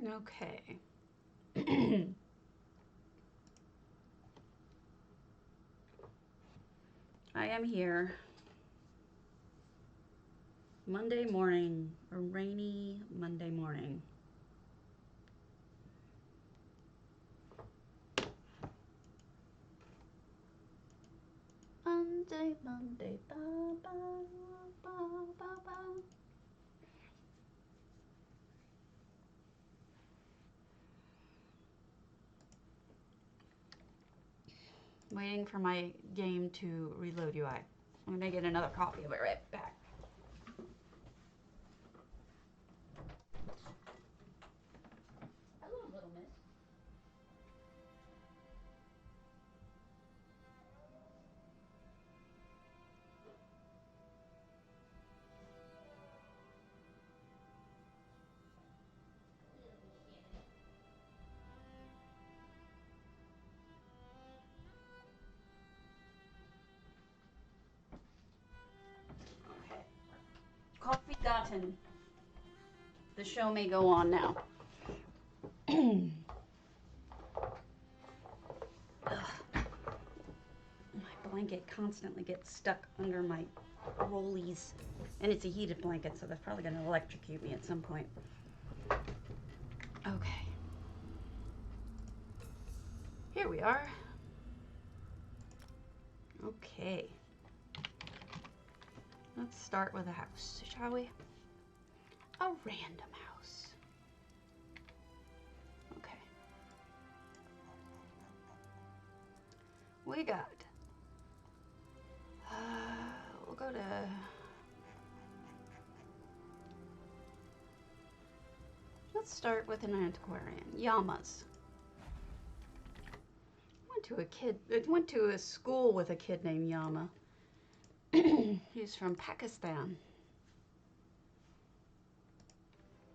Okay. I am here. Monday morning, a rainy Monday morning. Monday, ba, ba, ba, ba, ba. Waiting for my game to reload UI. I'm gonna get another copy of it right back. Hello, little miss. Okay. Coffee gotten. The show may go on now. My blanket constantly gets stuck under my rollies. And it's a heated blanket, so that's probably going to electrocute me at some point. Okay. Here we are. Okay. Let's start with a house, shall we? A random house. Okay. We got... we'll go to... Let's start with an antiquarian. Llamas. Went to a school with a kid named Yama. He's from Pakistan.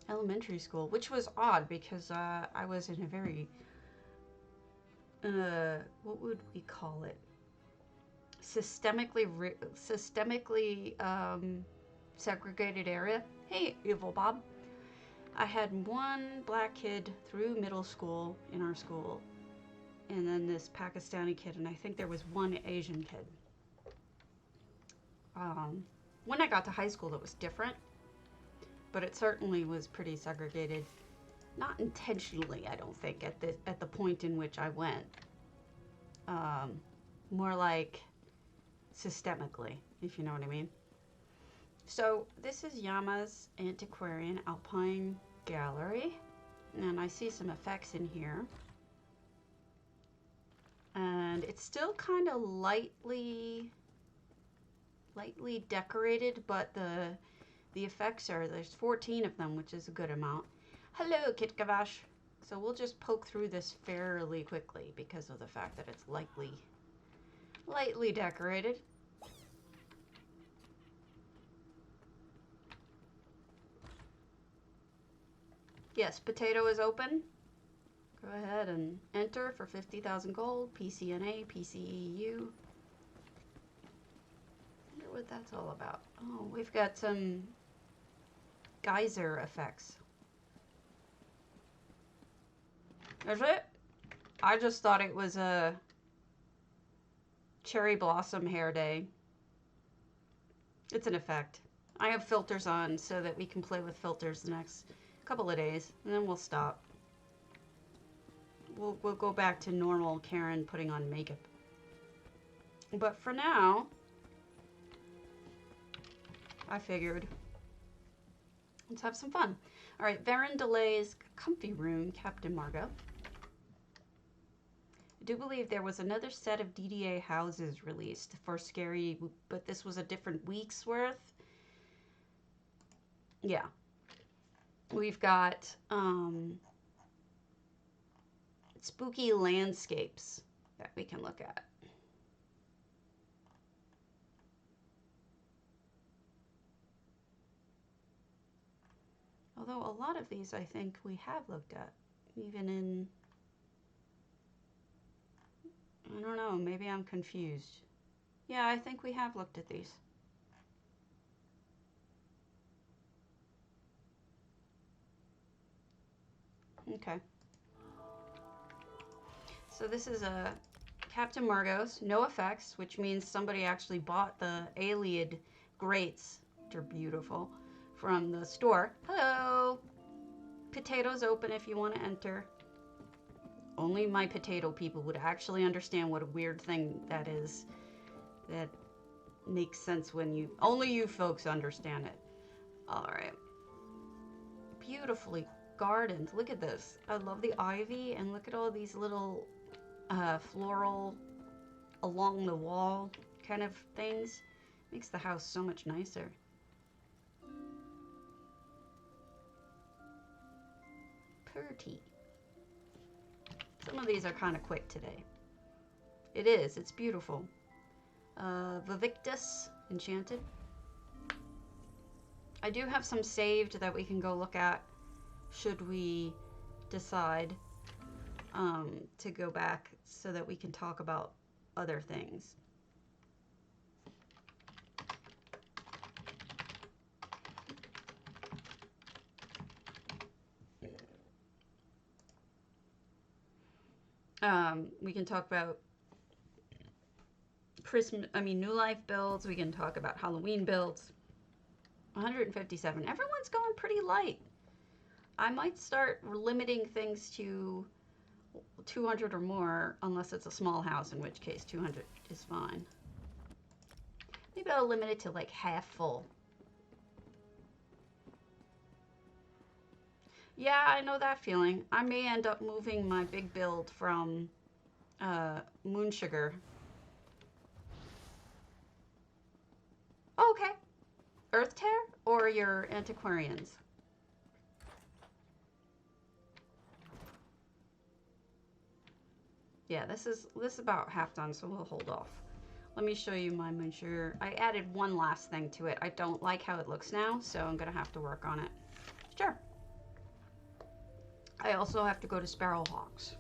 Elementary school, which was odd because I was in a very, what would we call it? Systemically segregated area. Hey, Evil Bob. I had one black kid through middle school in our school, and then this Pakistani kid, and I think there was one Asian kid. When I got to high school, it was different, but it certainly was pretty segregated. Not intentionally, I don't think, at the point in which I went. More like systemically, if you know what I mean. So this is Yama's Antiquarian Alpine Gallery, and I see some effects in here. And it's still kind of lightly decorated, but the effects are, there's 14 of them, which is a good amount. Hello, Kit Gavash. So we'll just poke through this fairly quickly because of the fact that it's lightly decorated. Yes, potato is open. Go ahead and enter for 50,000 gold, PCNA, PCEU. I wonder what that's all about. Oh, we've got some geyser effects. Is it? I just thought it was a cherry blossom hair day. It's an effect. I have filters on so that we can play with filters the next couple of days, and then we'll stop. We'll go back to normal Karen putting on makeup. But for now, I figured, let's have some fun. All right, Varen Delay's comfy room, Captain Margot. I do believe there was another set of DDA houses released for Scary, but this was a different week's worth. Yeah. We've got spooky landscapes that we can look at. Although a lot of these I think we have looked at, even in, I don't know, maybe I'm confused. Yeah, I think we have looked at these. Okay. So this is a Captain Margot's, no effects, which means somebody actually bought the Allied grates, which are beautiful, from the store. Hello! Potatoes open if you want to enter. Only my potato people would actually understand what a weird thing that is. That makes sense when you... Only you folks understand it. Alright. Beautifully gardened. Look at this. I love the ivy, and look at all these little floral along the wall kind of things. Makes the house so much nicer. Pretty. Some of these are kind of quick today. It is. It's beautiful. Vivictus, enchanted. I do have some saved that we can go look at should we decide to go back so that we can talk about other things. We can talk about New Life builds. We can talk about Halloween builds. 157. Everyone's going pretty light. I might start limiting things to 200 or more, unless it's a small house, in which case 200 is fine. Maybe I'll limit it to like half full. Yeah, I know that feeling. I may end up moving my big build from Moon Sugar. Oh, okay. Earthtear or your antiquarians? Yeah, this is about half done, so we'll hold off. Let me show you my Moon Sugar. I added one last thing to it. I don't like how it looks now, so I'm gonna have to work on it. Sure. I also have to go to Sparrowhawks.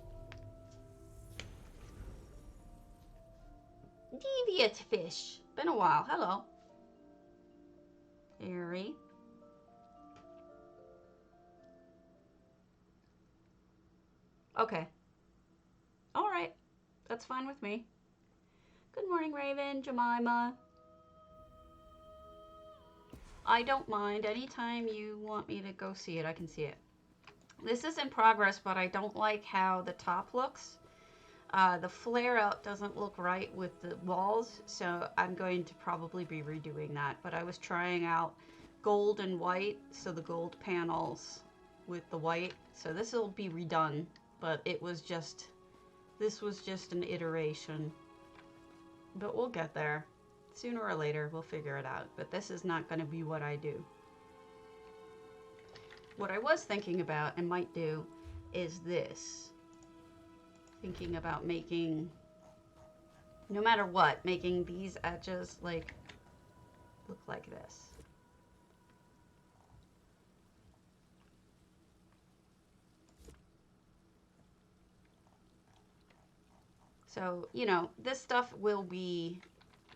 Deviant fish. Been a while. Hello. Harry. Okay. All right. That's fine with me. Good morning, Raven, Jemima. I don't mind. Anytime you want me to go see it, I can see it. This is in progress, but I don't like how the top looks. The flare out doesn't look right with the walls, so I'm going to probably be redoing that. But I was trying out gold and white, so the gold panels with the white. So this will be redone, but this was just an iteration. But we'll get there. Sooner or later, we'll figure it out. But this is not going to be what I do. What I was thinking about and might do is this. Thinking about making, no matter what, making these edges like look like this. So, you know, this stuff will be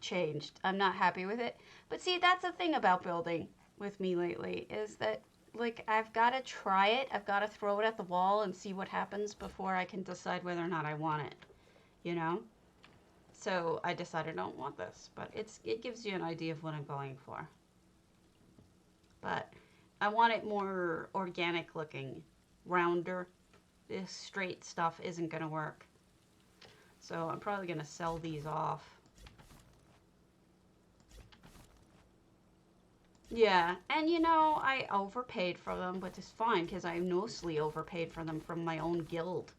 changed. I'm not happy with it. But see, that's the thing about building with me lately, is that like I've got to try it. I've got to throw it at the wall and see what happens before I can decide whether or not I want it, you know? So I decided I don't want this, but it gives you an idea of what I'm going for. But I want it more organic looking, rounder. This straight stuff isn't going to work. So I'm probably going to sell these off. Yeah, and you know, I overpaid for them, but it's fine because I mostly overpaid for them from my own guild.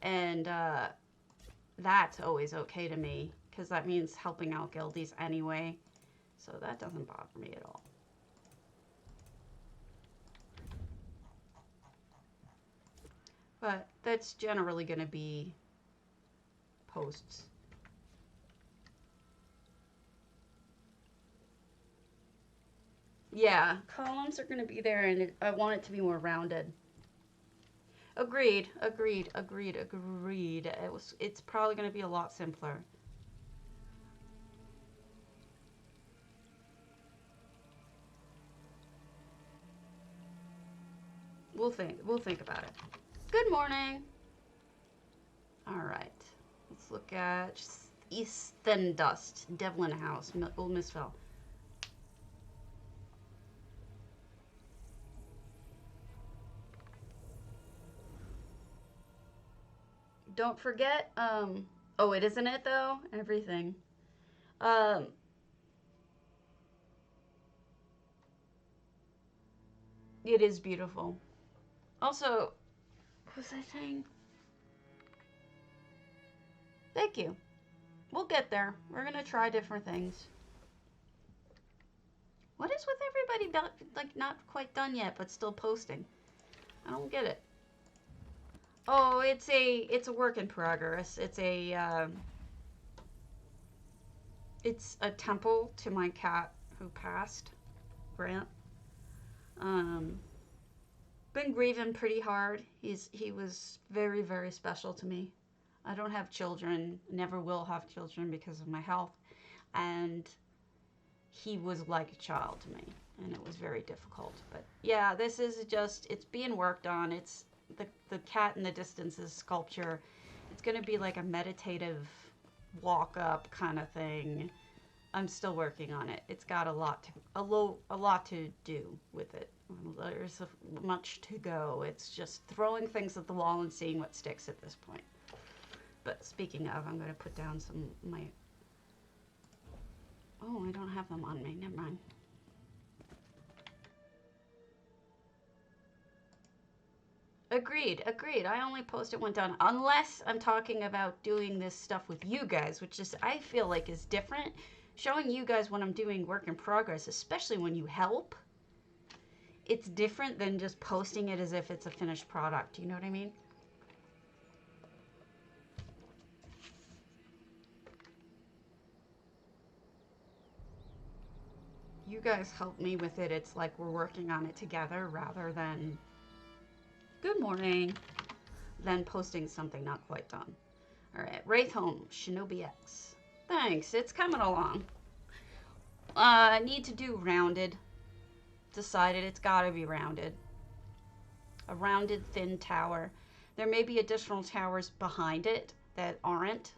And that's always okay to me because that means helping out guildies anyway. So that doesn't bother me at all. But that's generally going to be posts. Yeah, columns are going to be there, and I want it to be more rounded. Agreed, agreed, agreed, agreed. It's probably going to be a lot simpler. We'll think about it. Good morning. All right. Let's look at Eastern Dust, Devlin House, Old Misfell. Don't forget, oh, it isn't it though? Everything. It is beautiful. Also, what was I saying? Thank you. We'll get there. We're gonna try different things. What is with everybody like not quite done yet, but still posting? I don't get it. Oh, it's a work in progress. It's a temple to my cat who passed, Grant. Been grieving pretty hard. He was very, very special to me. I don't have children, never will have children because of my health, and he was like a child to me, and it was very difficult. But yeah, this is just, it's being worked on. It's the cat in the distance is sculpture. It's gonna be like a meditative walk up kind of thing. I'm still working on it. It's got a lot to do with it. There's much to go. It's just throwing things at the wall and seeing what sticks at this point. But speaking of, I'm going to put down some my. Oh, I don't have them on me. Never mind. Agreed. I only post it when done, unless I'm talking about doing this stuff with you guys, which is I feel like is different. Showing you guys when I'm doing work in progress, especially when you help, it's different than just posting it as if it's a finished product. You know what I mean? You guys help me with it. It's like we're working on it together rather than good morning, than posting something not quite done. All right, wraithhome, Shinobi X. Thanks, it's coming along. I need to do rounded. Decided it's gotta be rounded. A rounded thin tower. There may be additional towers behind it that aren't,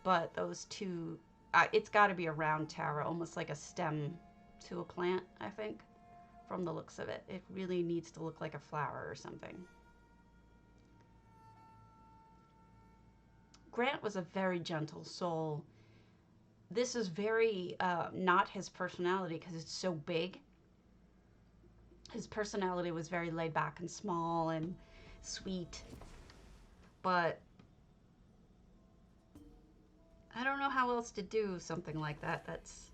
but those two, it's gotta be a round tower, almost like a stem to a plant, I think, from the looks of it. It really needs to look like a flower or something. Grant was a very gentle soul. This is very not his personality because it's so big. His personality was very laid back and small and sweet. But I don't know how else to do something like that. That's,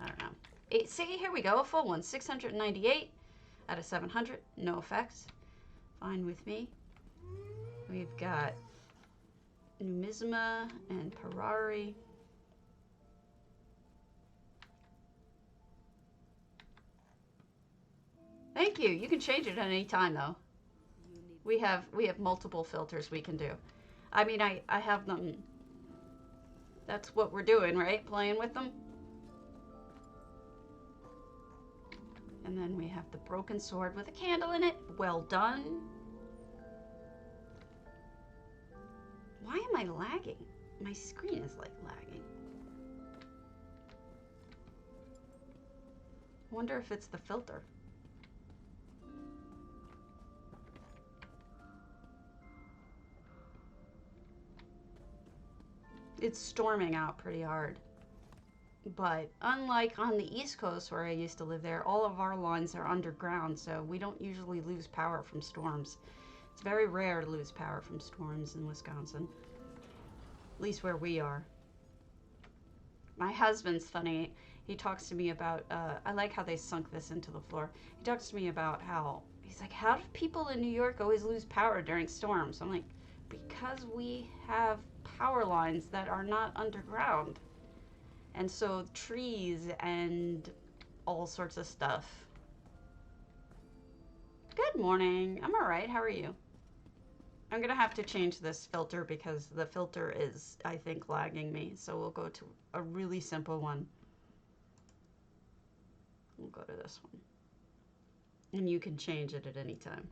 I don't know. See, here we go, a full one. 698 out of 700. No effects. Fine with me. We've got Numisma and Parari. Thank you. You can change it at any time, though. We have multiple filters we can do. I mean, I have them. That's what we're doing, right? Playing with them. And then we have the broken sword with a candle in it. Well done. Why am I lagging? My screen is like lagging. I wonder if it's the filter. It's storming out pretty hard. But unlike on the East Coast where I used to live there, all of our lines are underground, so we don't usually lose power from storms. It's very rare to lose power from storms in Wisconsin. At least where we are. My husband's funny. He talks to me about, I like how they sunk this into the floor. He talks to me about how, he's like, how do people in New York always lose power during storms? I'm like, because we have power lines that are not underground. And so trees and all sorts of stuff. Good morning. I'm all right. How are you? I'm going to have to change this filter because the filter is, I think, lagging me. So we'll go to a really simple one. We'll go to this one. And you can change it at any time.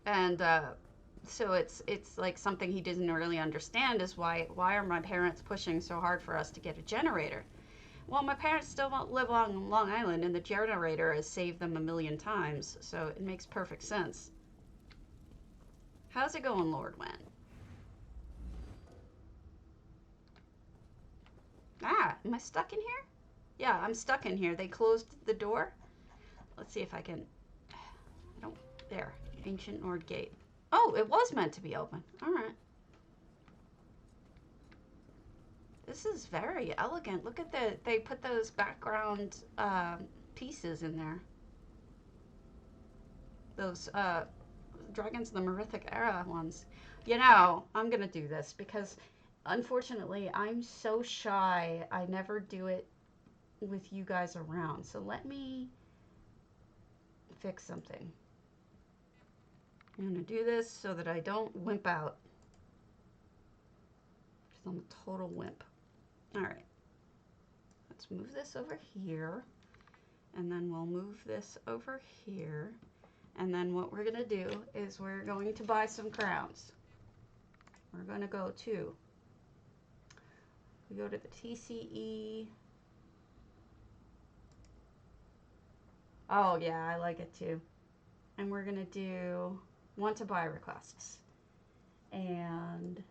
And so it's like something he doesn't really understand is why are my parents pushing so hard for us to get a generator? Well, my parents still don't live on Long Island, and the generator has saved them a million times, so it makes perfect sense. How's it going, Lord Wen? Ah, am I stuck in here? Yeah, I'm stuck in here. They closed the door. Let's see if I can... I don't... There. Ancient Nord Gate. Oh, it was meant to be open. All right. This is very elegant. Look at they put those background pieces in there. Those Dragons of the Merithic Era ones. You know, I'm going to do this because, unfortunately, I'm so shy. I never do it with you guys around. So let me fix something. I'm going to do this so that I don't wimp out. Because I'm a total wimp. All right. Let's move this over here. And then we'll move this over here. And then what we're going to do is we're going to buy some crowns. We're going to go to, we go to the TCE. Oh yeah, I like it too. And we're going to do want to buy requests. And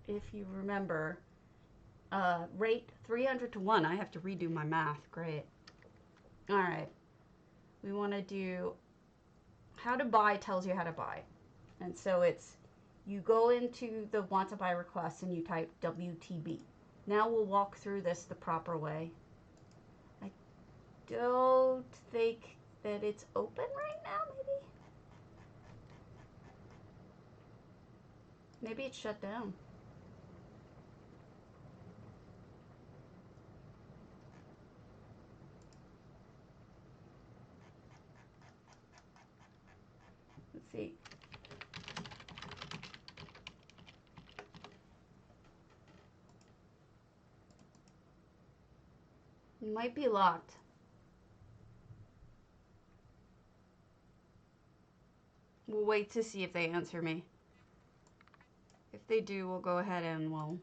if you remember, rate 300 to 1. I have to redo my math. Great. All right. We want to do how to buy tells you how to buy. And so it's, you go into the want to buy requests and you type WTB. Now we'll walk through this the proper way. I don't think that it's open right now, maybe? Maybe it's shut down. Let's see. It might be locked. We'll wait to see if they answer me. If they do, we'll go ahead and we'll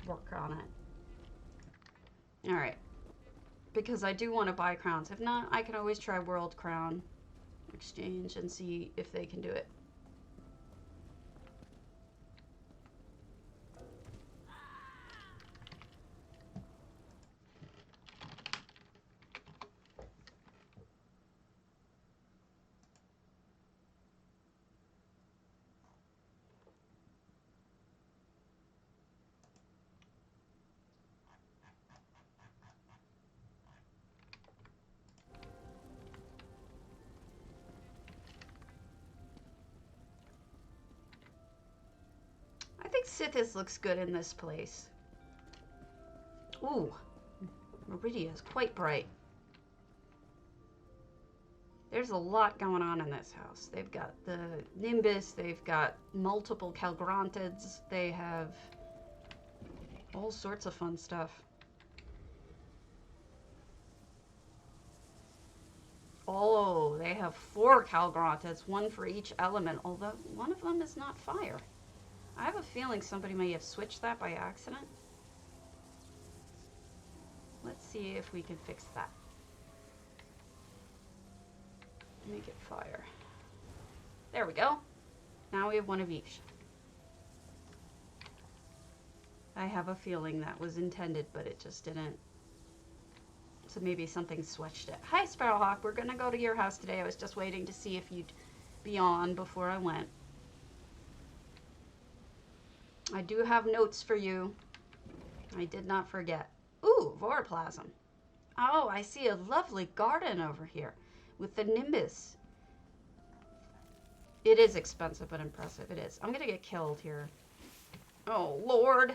work on it. All right. Because I do want to buy crowns. If not, I can always try World Crown Exchange and see if they can do it. I think Sithis looks good in this place. Ooh, Meridia is quite bright. There's a lot going on in this house. They've got the Nimbus, they've got multiple Calgrantids, they have all sorts of fun stuff. Oh, they have 4 Calgrantids, 1 for each element, although one of them is not fire. I have a feeling somebody may have switched that by accident. Let's see if we can fix that. Make it fire. There we go. Now we have 1 of each. I have a feeling that was intended, but it just didn't. So maybe something switched it. Hi, Sparrowhawk. We're going to go to your house today. I was just waiting to see if you'd be on before I went. I do have notes for you. I did not forget. Ooh, Voroplasm. Oh, I see a lovely garden over here with the Nimbus. It is expensive, but impressive. It is. I'm going to get killed here. Oh, Lord.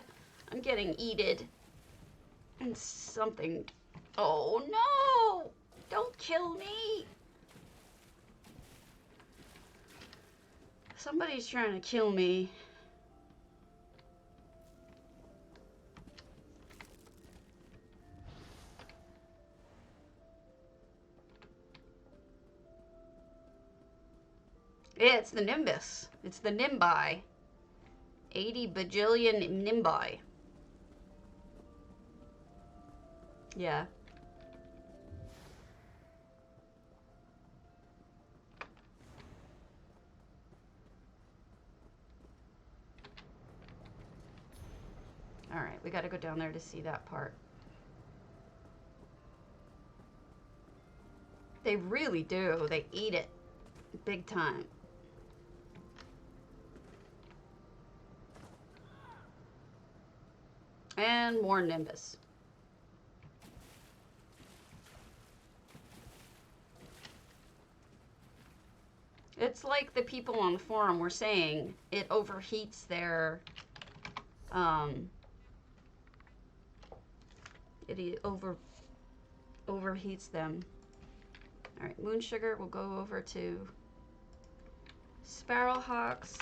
I'm getting eated. And something. Oh, no. Don't kill me. Somebody's trying to kill me. It's the Nimbus. It's the Nimbi. 80 bajillion Nimbi. Yeah. Alright, we gotta go down there to see that part. They really do. They eat it big time. And more Nimbus. It's like the people on the forum were saying, it overheats their, it overheats them. All right, Moon Sugar, we'll go over to Sparrowhawks,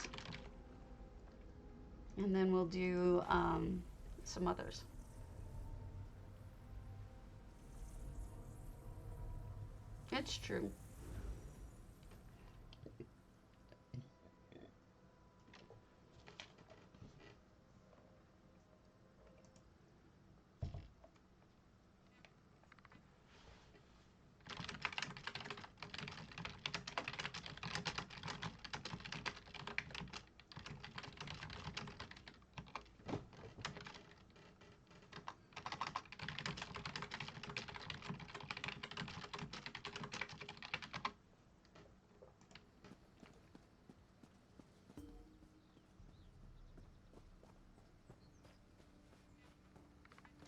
and then we'll do some others. It's true.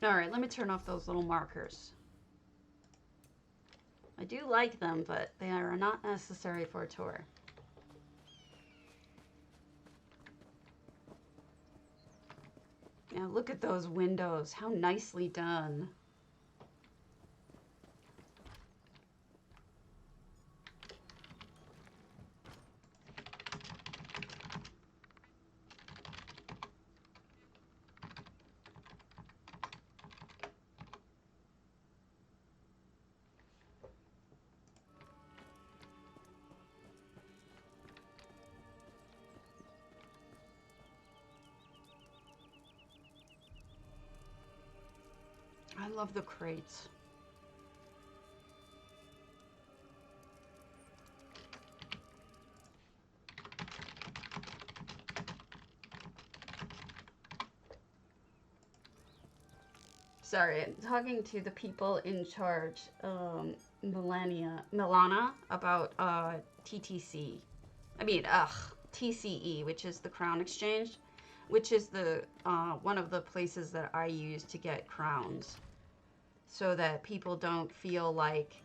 All right, let me turn off those little markers. I do like them, but they are not necessary for a tour. Now look at those windows, how nicely done. I love the crates. Sorry, I'm talking to the people in charge, Milana, about TTC. I mean, TCE, which is the Crown Exchange, which is the one of the places that I use to get crowns, so that people don't feel like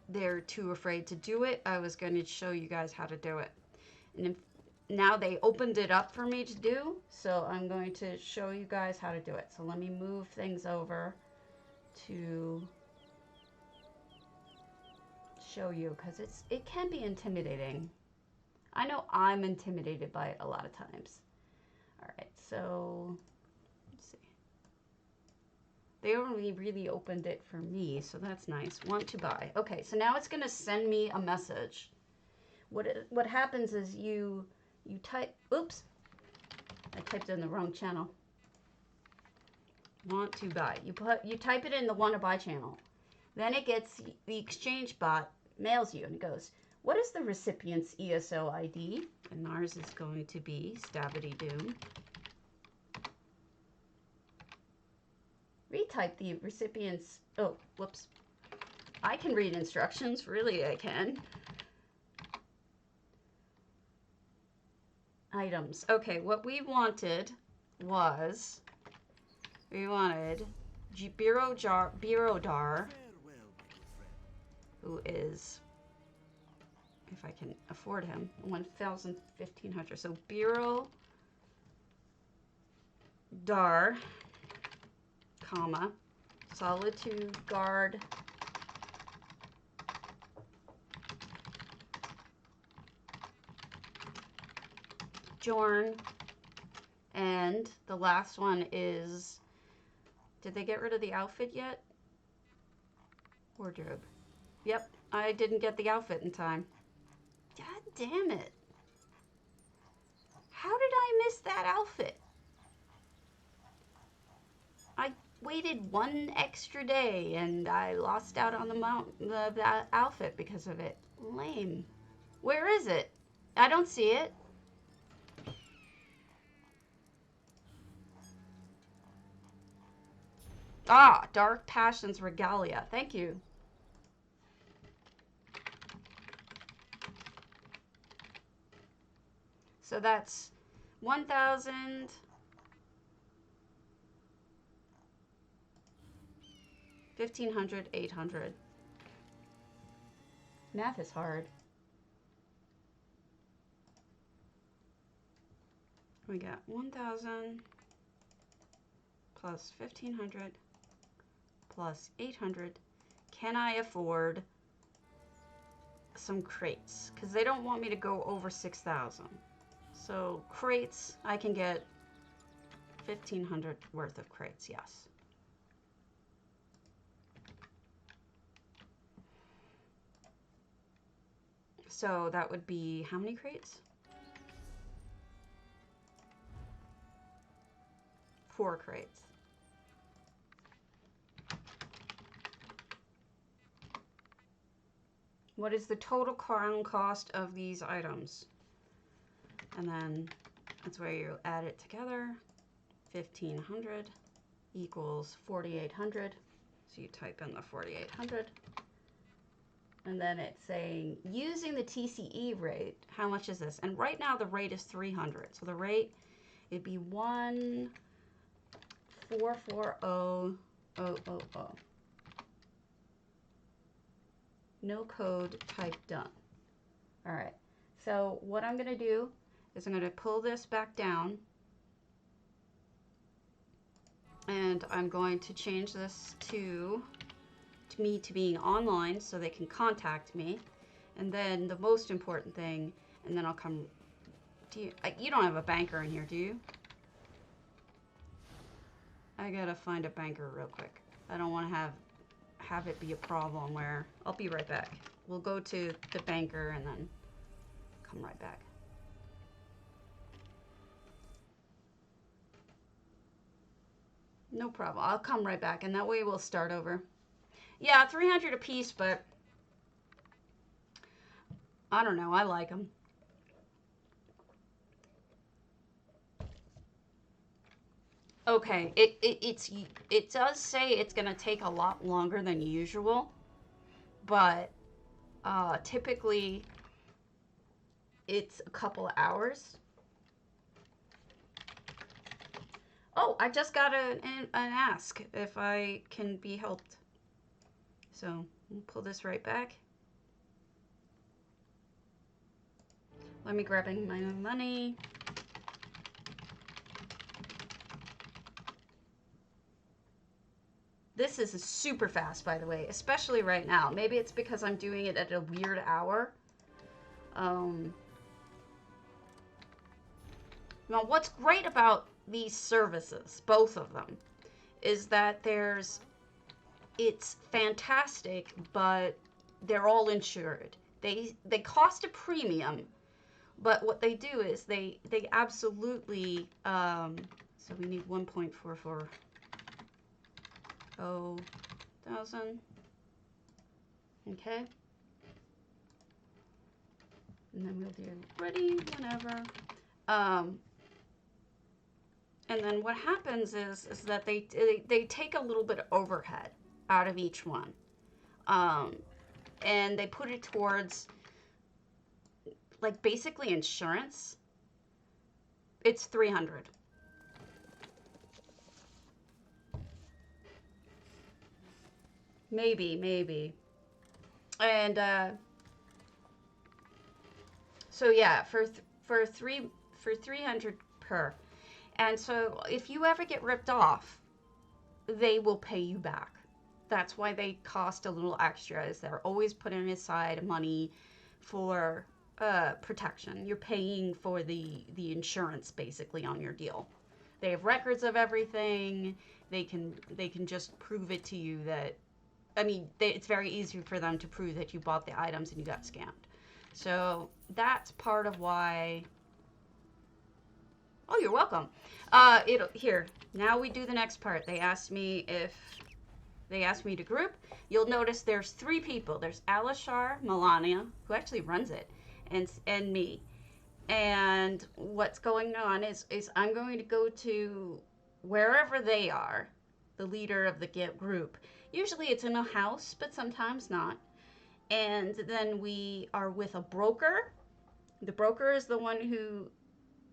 they're too afraid to do it. I was going to show you guys how to do it. And if, now they opened it up for me to do, so I'm going to show you guys how to do it. So let me move things over to show you, because it can be intimidating. I know I'm intimidated by it a lot of times. All right, so let's see. They only really opened it for me, so that's nice. Want to buy. Okay, so now it's going to send me a message. What happens is you type, oops, I typed in the wrong channel. Want to buy. You type it in the want to buy channel. Then it gets, the exchange bot mails you and it goes, what is the recipient's ESO ID? And ours is going to be Stabbity Doom. Retype the recipient's, oh, whoops. I can read instructions, really I can. Items. Okay, what we wanted was, we wanted Birodar, who is, if I can afford him, 1,500. So Birodar, comma, Solitude Guard, Jorn, and the last one is, did they get rid of the outfit yet? Wardrobe. Yep, I didn't get the outfit in time. God damn it. How did I miss that outfit? I waited one extra day and I lost out on that outfit because of it. Lame. Where is it? I don't see it. Ah, Dark Passions Regalia. Thank you. So that's 1,000. 1,500, 800. Math is hard. We got 1,000 plus 1,500 plus 800. Can I afford some crates? Because they don't want me to go over 6,000. So crates, I can get 1,500 worth of crates, yes. So that would be how many crates? 4 crates. What is the total crown cost of these items? And then that's where you add it together. 1,500 equals 4,800. So you type in the 4,800. And then it's saying, using the TCE rate, how much is this? And right now the rate is 300. So the rate, it'd be 1,440,000. No code, type done. All right. So what I'm going to do is I'm going to pull this back down. And I'm going to change this to me to being online so they can contact me. And then the most important thing, and then I'll come. You don't have a banker in here, do you? I gotta find a banker real quick. I don't want to have it be a problem where I'll be right back. We'll go to the banker and then come right back. No problem. I'll come right back and that way we'll start over. Yeah, 300 a piece, but I don't know. I like them. Okay, it does say it's gonna take a lot longer than usual, but typically it's a couple of hours. Oh, I just got an ask if I can be helped. So we'll pull this right back. Let me grab in my money. This is super fast, by the way, especially right now. Maybe it's because I'm doing it at a weird hour. Now, what's great about these services, both of them, is that it's fantastic, but they're all insured. They cost a premium, but what they do is they absolutely, so we need 1,440,000. Okay. And then we'll do ready whenever. And then what happens is that they take a little bit of overhead out of each one. And they put it towards, like, basically insurance. It's 300. Maybe. And so yeah, for 300 per. And so if you ever get ripped off, they will pay you back. That's why they cost a little extra, is they're always putting aside money for protection. You're paying for the insurance basically on your deal. They have records of everything. They can just prove it to you that, I mean, it's very easy for them to prove that you bought the items and you got scammed. So that's part of why Oh, you're welcome. Here, now we do the next part. They asked me to group. You'll notice there's 3 people. There's Alishar, Melania, who actually runs it, and me. And what's going on is I'm going to go to wherever they are, the leader of the group. Usually it's in a house, but sometimes not. And then we are with a broker. The broker is the one who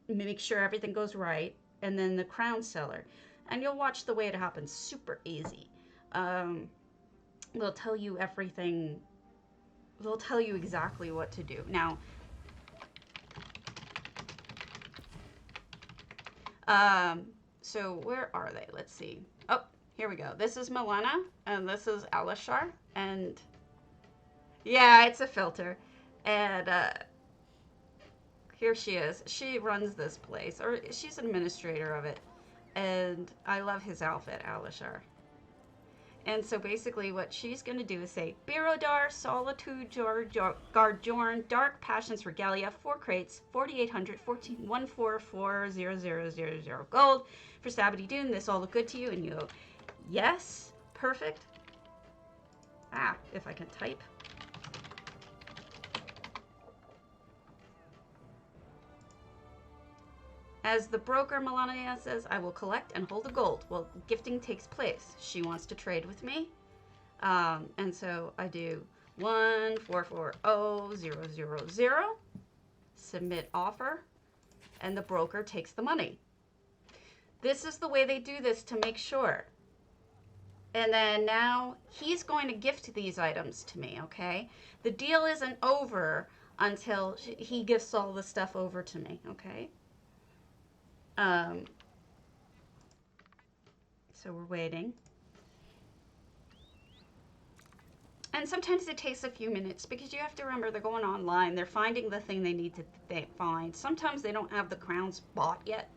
makes sure everything goes right. And then the crown seller. And you'll watch the way it happens. Super easy. They'll tell you everything. They'll tell you exactly what to do. Now, so where are they? Let's see. Oh, here we go. This is Milena, and this is Alishar, and yeah, it's a filter. And here she is. She runs this place, or she's an administrator of it. And I love his outfit, Alishar. And so basically what she's going to do is say, Birodar, Solitude, Garjorn, Dark Passions Regalia, 4 crates, 4,800, 144,000 gold for Sabbaty Dune. This all look good to you? And you go, yes, perfect. Ah, if I can type. As the broker, Melania says, I will collect and hold the gold while gifting takes place. She wants to trade with me. And so I do 1440000, submit offer, and the broker takes the money. This is the way they do this to make sure. And then now he's going to gift these items to me, okay? The deal isn't over until he gifts all the stuff over to me, okay? So we're waiting. And sometimes it takes a few minutes because you have to remember they're going online. They're finding the thing they need to find. Sometimes they don't have the crowns bought yet.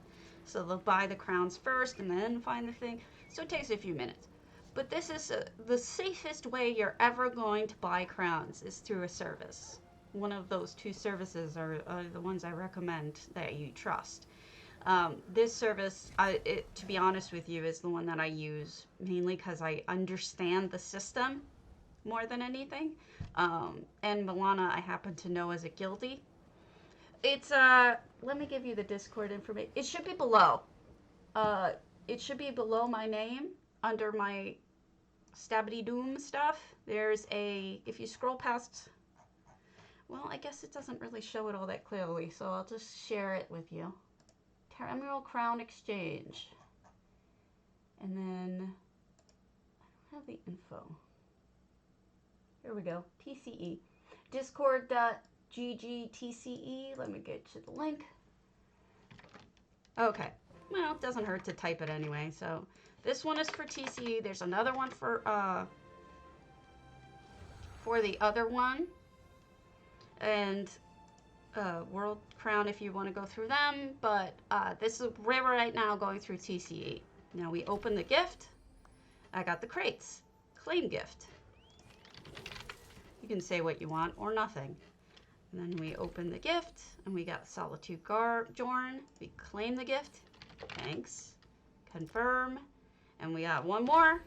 So they'll buy the crowns first and then find the thing. So it takes a few minutes. But this is the safest way you're ever going to buy crowns is through a service. One of those 2 services are the ones I recommend that you trust. This service, to be honest with you, is the one that I use mainly because I understand the system more than anything. And Milana, I happen to know as a guildie. It's, let me give you the Discord information. It should be below. It should be below my name under my Stabby Doom stuff. There's if you scroll past, well, I guess it doesn't really show it all that clearly, so I'll just share it with you. Emerald Crown Exchange. And then, I don't have the info. Here we go. TCE. Discord.ggtce. Let me get you the link. Okay. Well, it doesn't hurt to type it anyway. So, this one is for TCE. There's another one for the other one. And World Crown if you want to go through them, but this is we're right now going through TCE. Now we open the gift. I got the crates. Claim gift. You can say what you want or nothing. And then we open the gift, and we got Solitude Garjorn. We claim the gift. Thanks. Confirm. And we got one more.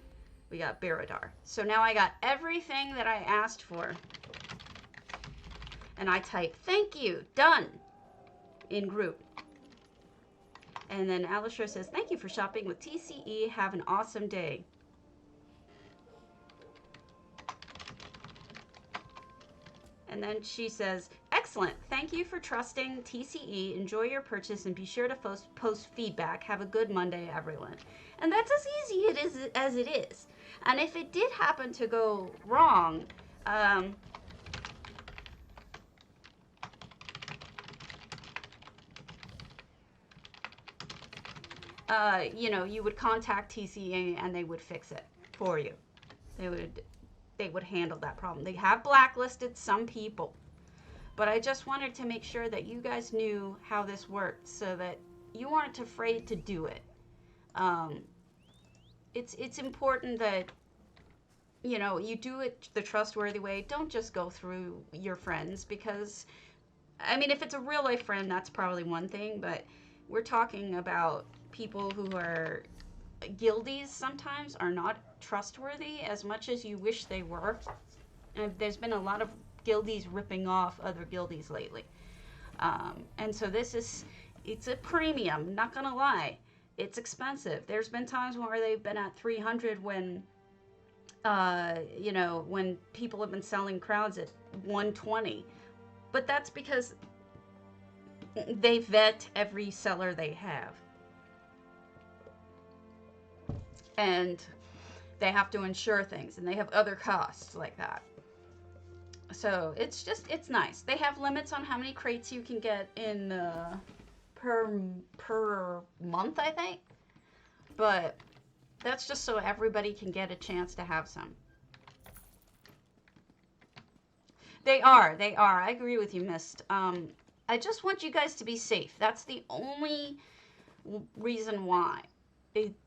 We got Birodar. So now I got everything that I asked for. And I type, thank you, done, in group. And then Alishar says, thank you for shopping with TCE. Have an awesome day. And then she says, excellent. Thank you for trusting TCE. Enjoy your purchase and be sure to post feedback. Have a good Monday, everyone. And that's as easy as it is. And if it did happen to go wrong, you know, you would contact TCE and they would fix it for you. They would handle that problem. They have blacklisted some people, but I just wanted to make sure that you guys knew how this worked so that you weren't afraid to do it. It's important that, you know, you do it the trustworthy way. Don't just go through your friends because, I mean, if it's a real life friend, that's probably one thing, but we're talking about people who are guildies sometimes are not trustworthy as much as you wish they were. And there's been a lot of guildies ripping off other guildies lately. And so it's a premium, not gonna lie. It's expensive. There's been times where they've been at 300 when, you know, when people have been selling crowns at 120. But that's because they vet every seller they have. And they have to insure things, and they have other costs like that. So it's nice. They have limits on how many crates you can get in per month, I think. But that's just so everybody can get a chance to have some. They are. I agree with you, Mist. I just want you guys to be safe. That's the only reason why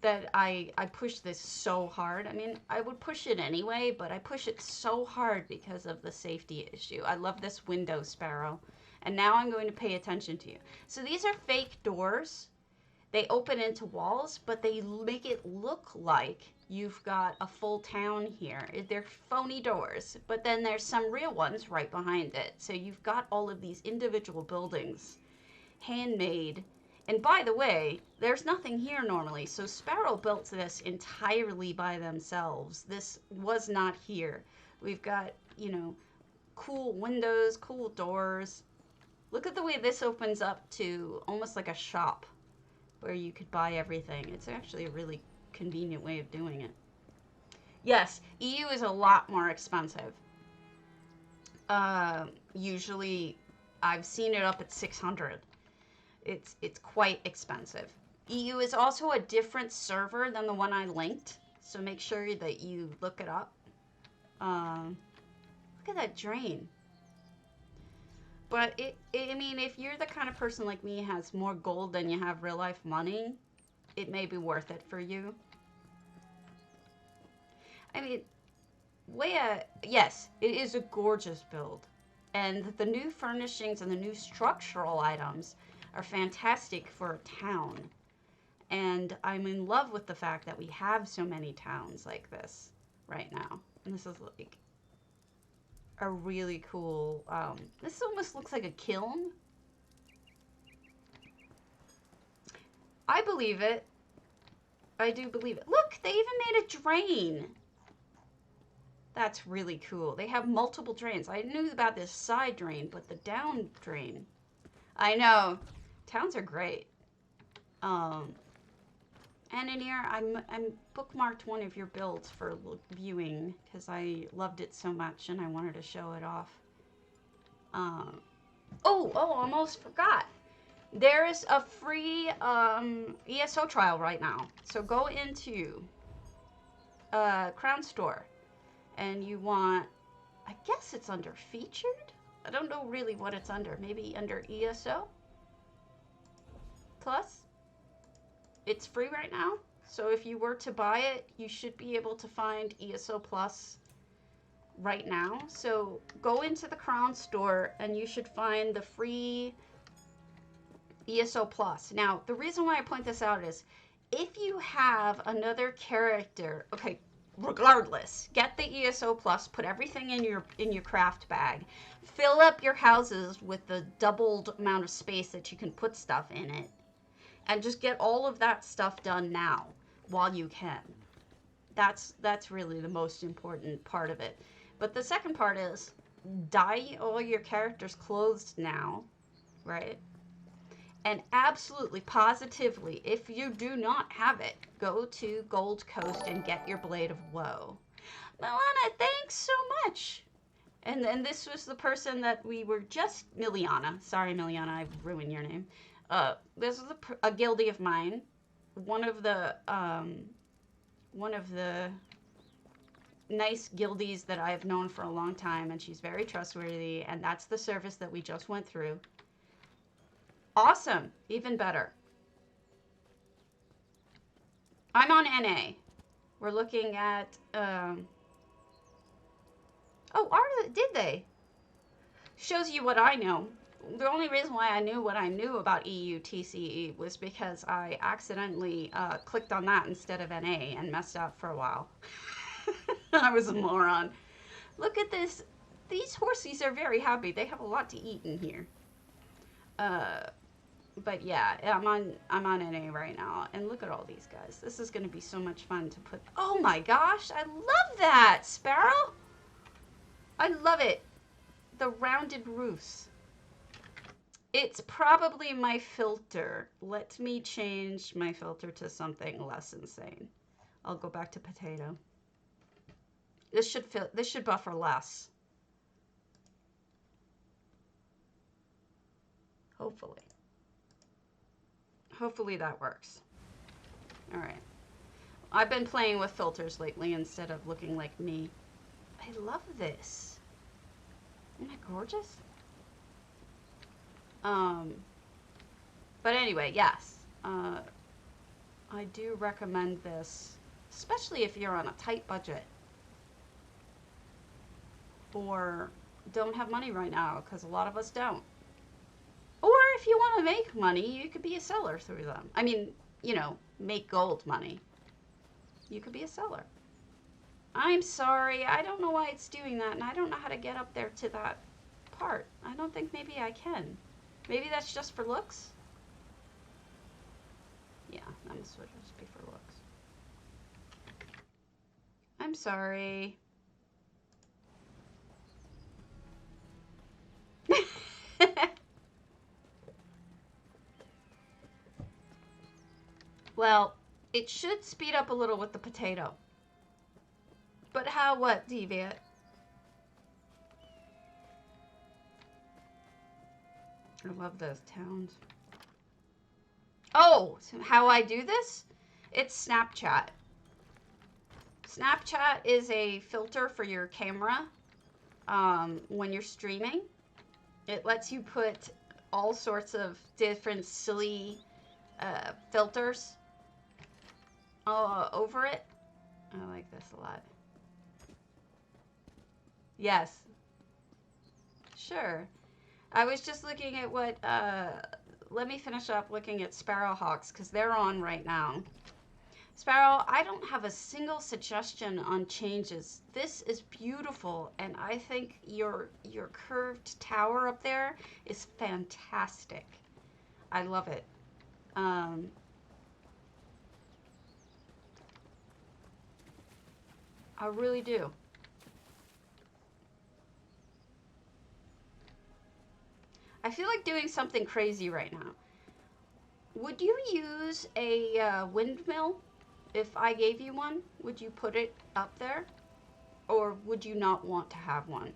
that I push this so hard. I mean, I would push it anyway, but I push it so hard because of the safety issue. I love this window sparrow, and now I'm going to pay attention to you. So these are fake doors. They open into walls, but they make it look like you've got a full town here. They're phony doors, but then there's some real ones right behind it. So you've got all of these individual buildings, handmade. And by the way, there's nothing here normally. So Sparrow built this entirely by themselves. This was not here. We've got, you know, cool windows, cool doors. Look at the way this opens up to almost like a shop where you could buy everything. It's actually a really convenient way of doing it. Yes, EU is a lot more expensive. Usually I've seen it up at 600. It's quite expensive. EU is also a different server than the one I linked, so make sure that you look it up. Look at that drain. But I mean, if you're the kind of person like me who has more gold than you have real life money, it may be worth it for you. I mean, yes, it is a gorgeous build. And the new furnishings and the new structural items are fantastic for a town. And I'm in love with the fact that we have so many towns like this right now. And this is like a really cool, this almost looks like a kiln. I believe it. I do believe it. Look, they even made a drain. That's really cool. They have multiple drains. I knew about this side drain, but the down drain. I know. Towns are great. Annonere, I'm bookmarked one of your builds for viewing because I loved it so much and I wanted to show it off. Oh, almost forgot. There is a free ESO trial right now. So go into Crown Store and you want, I guess it's under featured? I don't know really what it's under. Maybe under ESO Plus? It's free right now, so if you were to buy it, you should be able to find ESO Plus right now. So go into the Crown Store and you should find the free ESO Plus. Now, the reason why I point this out is if you have another character, okay, regardless, get the ESO Plus, put everything in your craft bag, fill up your houses with the doubled amount of space that you can put stuff in it. And just get all of that stuff done now while you can. That's really the most important part of it. But the second part is dye all your characters' clothes now, right? And absolutely, positively, if you do not have it, go to Gold Coast and get your Blade of Woe. Milana, thanks so much. And then this was the person that we were just, Miliana. Sorry, Miliana, I've ruined your name. This is a guildie of mine. One of the nice guildies that I have known for a long time, and she's very trustworthy, and that's the service that we just went through. Awesome. Even better. I'm on NA. We're looking at, did they? Shows you what I know. the only reason why I knew what I knew about EUTCE was because I accidentally clicked on that instead of NA and messed up for a while. I was a moron. Look at this. These horsies are very happy. They have a lot to eat in here. But yeah, I'm on NA right now, and look at all these guys. This is going to be so much fun to put. Oh my gosh, I love that, Sparrow. I love it. The rounded roofs. It's probably my filter. Let me change my filter to something less insane. I'll go back to potato. This should buffer less. Hopefully. Hopefully that works. All right. I've been playing with filters lately instead of looking like me. I love this. Isn't that gorgeous? But anyway, yes. I do recommend this, especially if you're on a tight budget or don't have money right now, because a lot of us don't. Or if you want to make money, you could be a seller through them. I mean, you know, make gold money. You could be a seller. I'm sorry, I don't know why it's doing that, and I don't know how to get up there to that part. I don't think maybe I can. Maybe that's just for looks? Yeah, that must just be for looks. I'm sorry. Well, it should speed up a little with the potato. But how what, Deviant? I love those towns. Oh, so how I do this? It's Snapchat. Snapchat is a filter for your camera when you're streaming. It lets you put all sorts of different silly filters over it. I like this a lot. Yes. Sure. I was just looking at what, let me finish up looking at Sparrowhawks, because they're on right now. Sparrow, I don't have a single suggestion on changes. This is beautiful, and I think your curved tower up there is fantastic. I love it. I really do. I feel like doing something crazy right now. Would you use a windmill if I gave you one? Would you put it up there? Or would you not want to have one?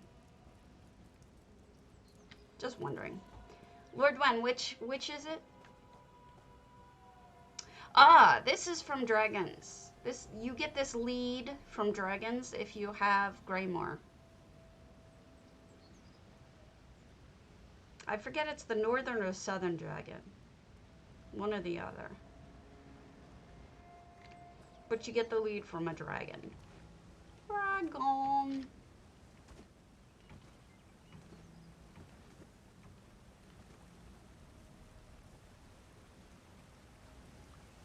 Just wondering. Lord Wen, which is it? Ah, this is from dragons. You get this lead from dragons if you have Greymore. I forget it's the northern or southern dragon. One or the other. But you get the lead from a dragon. Dragon.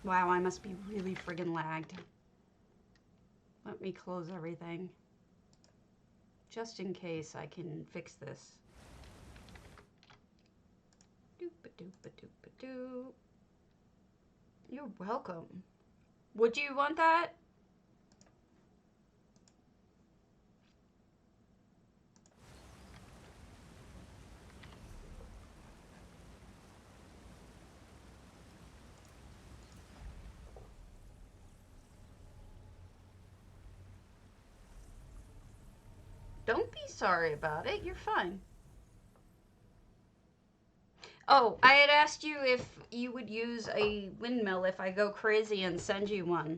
Wow, I must be really friggin' lagged. Let me close everything. Just in case I can fix this. Doop-a-doop-a-doop-a-doo. You're welcome. Would you want that? Don't be sorry about it. You're fine. Oh, I had asked you if you would use a windmill if I go crazy and send you one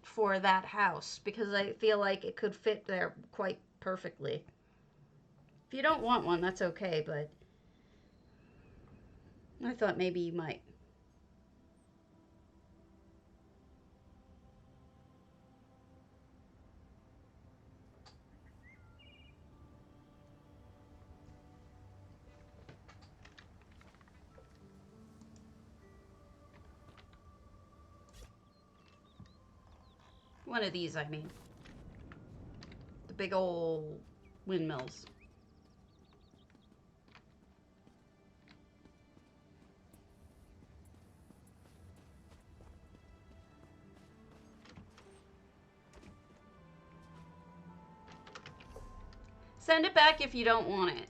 for that house, because I feel like it could fit there quite perfectly. If you don't want one, that's okay, but I thought maybe you might. One of these, I mean. The big old windmills. Send it back if you don't want it.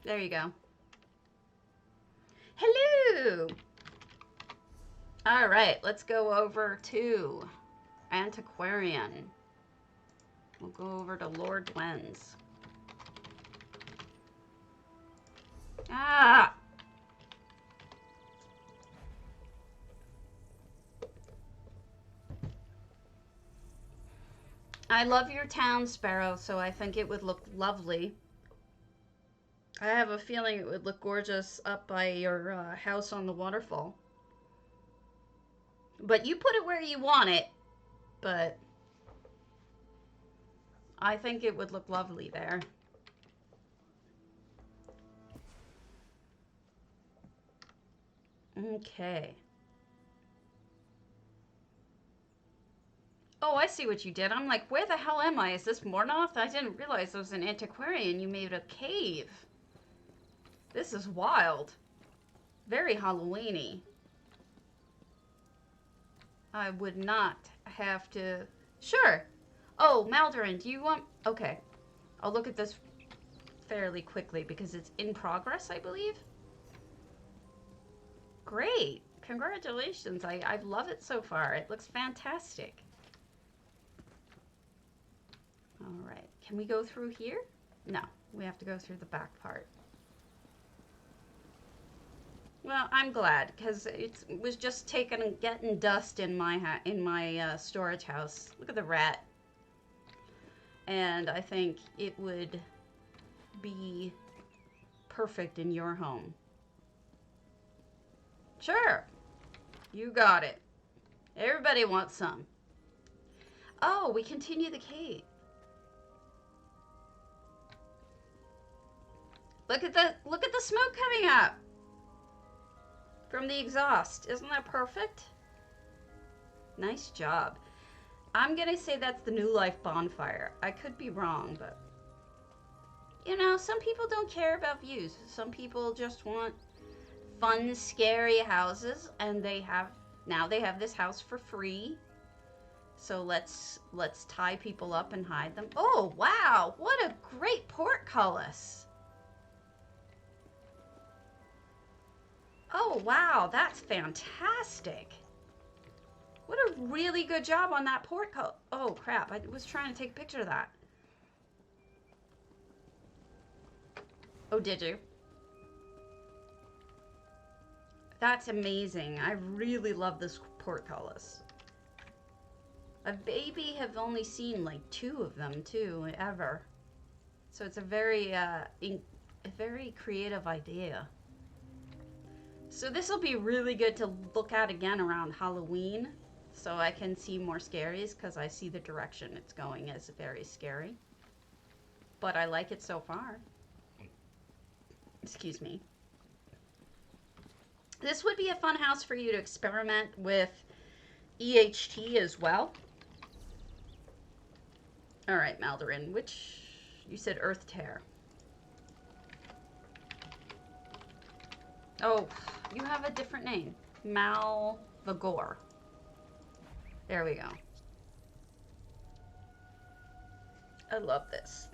There you go. Hello! All right, let's go over to Antiquarian. We'll go over to Lord Dwen's. Ah! I love your town, Sparrow, so I think it would look lovely. I have a feeling it would look gorgeous up by your house on the waterfall. But you put it where you want it. But I think it would look lovely there. Okay. Oh, I see what you did. I'm like, where the hell am I? Is this Mornoth? I didn't realize it was an antiquarian. You made a cave. This is wild. Very Halloween-y. I would not have to... Sure. Oh, Maldorin, do you want... Okay. I'll look at this fairly quickly because it's in progress, I believe. Great. Congratulations. I love it so far. It looks fantastic. All right. Can we go through here? No. We have to go through the back part. Well, I'm glad because it was just taking and getting dust in my storage house. Look at the rat. And I think it would be perfect in your home. Sure. You got it. Everybody wants some. Oh, we continue the cave. Look at the smoke coming up from the exhaust. Isn't that perfect? Nice job. I'm gonna say that's the New Life bonfire. I could be wrong, but you know, some people don't care about views. Some people just want fun, scary houses, and they have this house for free. So let's tie people up and hide them. Oh wow, what a great portcullis. Oh wow, that's fantastic. What a really good job on that portcullis. Oh crap, I was trying to take a picture of that. Oh, did you? That's amazing. I really love this portcullis. A baby have only seen like 2 of them too, ever. So it's a very creative idea. So this will be really good to look at again around Halloween, so I can see more scaries because I see the direction it's going as very scary. But I like it so far. Excuse me. This would be a fun house for you to experiment with EHT as well. All right, Maldorin, which you said earthtear. Oh, you have a different name. Malvagor. There we go. I love this.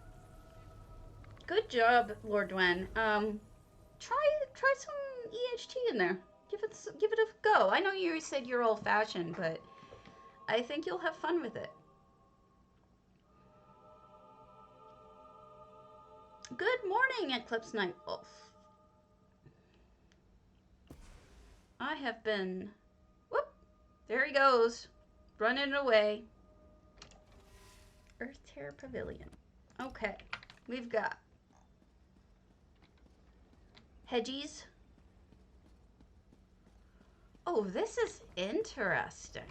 Good job, Lord Dwen. Try some EHT in there. Give it a go. I know you said you're old-fashioned, but I think you'll have fun with it. Good morning, Eclipse Night Wolf. I have been... Whoop! There he goes. Running away. Earthtear Pavilion. Okay. We've got... Hedgies. Oh, this is interesting.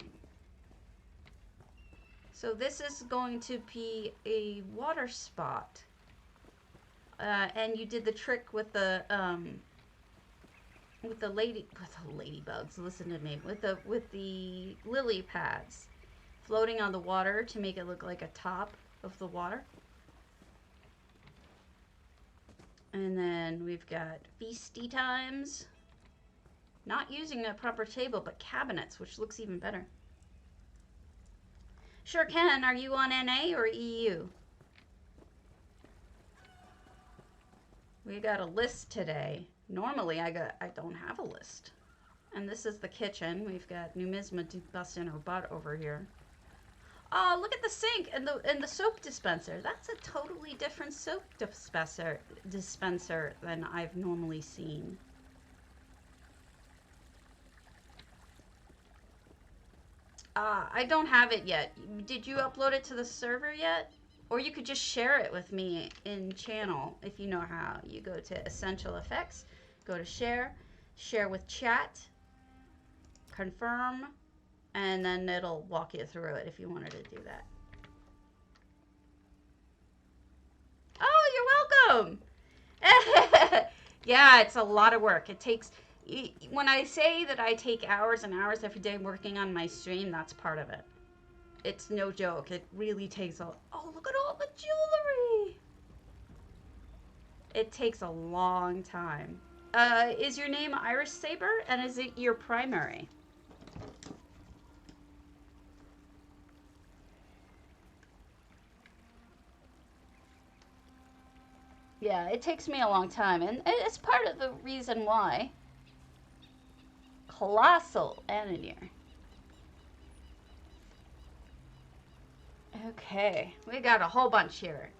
So this is going to be a water spot. And you did the trick with the ladybugs, listen to me, with the lily pads floating on the water to make it look like a top of the water. And then we've got feasty times. Not using a proper table, but cabinets, which looks even better. Sure can. Are you on NA or EU? We got a list today. Normally I don't have a list. And this is the kitchen. We've got Numisma busting her butt over here. Oh, look at the sink and the soap dispenser. That's a totally different soap dispenser than I've normally seen. I don't have it yet. Did you upload it to the server yet? Or you could just share it with me in channel if you know how. You go to Essential Effects, go to Share, Share with Chat, Confirm, and then it'll walk you through it if you wanted to do that. Oh, you're welcome! Yeah, it's a lot of work. It takes... When I say that I take hours and hours every day working on my stream, that's part of it. It's no joke. It really takes a... Oh, look at all the jewelry! It takes a long time. Is your name Irish Saber? And is it your primary? Yeah, it takes me a long time. And it's part of the reason why. Colossal annonere. Okay, we got a whole bunch here.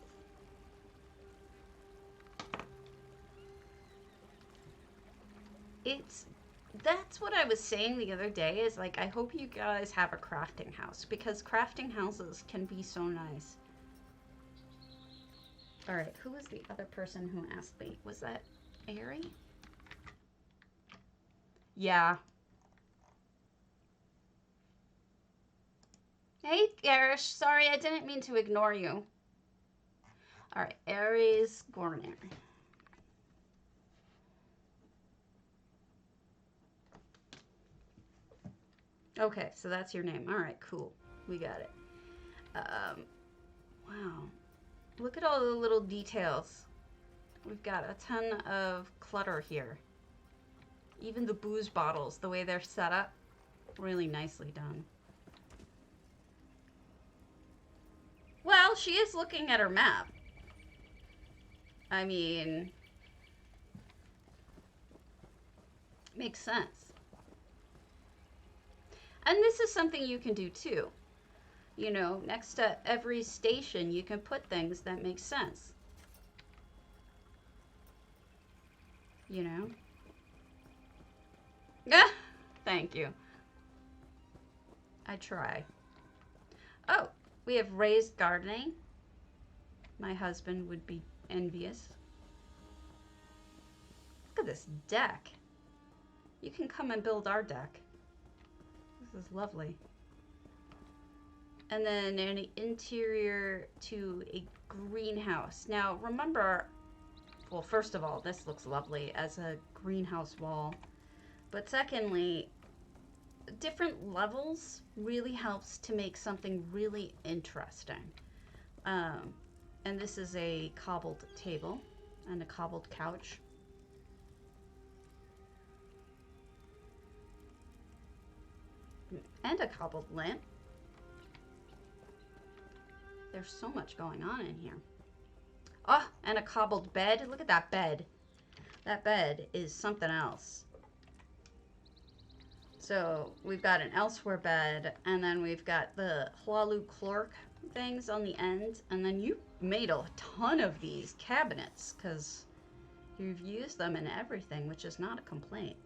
That's what I was saying the other day, is like, I hope you guys have a crafting house, because crafting houses can be so nice. All right, who was the other person who asked me? Was that Ari? Yeah. Hey, Garish. Sorry, I didn't mean to ignore you. All right, Aries Goronir. Okay, so that's your name. All right, cool. We got it. Wow. Look at all the little details. We've got a ton of clutter here. Even the booze bottles, the way they're set up, really nicely done. Well, she is looking at her map. I mean, makes sense. And this is something you can do too. You know, next to every station, you can put things that make sense. You know? Yeah, thank you. I try. Oh, we have raised gardening. My husband would be envious. Look at this deck. You can come and build our deck. This is lovely. And then an interior to a greenhouse. Now, remember, well, first of all, this looks lovely as a greenhouse wall. But secondly, different levels really helps to make something really interesting. And this is a cobbled table and a cobbled couch. And a cobbled lamp. There's so much going on in here. Oh, and a cobbled bed. Look at that bed. That bed is something else. So we've got an elsewhere bed, and then we've got the Hualu clork things on the end, and then you made a ton of these cabinets because you've used them in everything, which is not a complaint.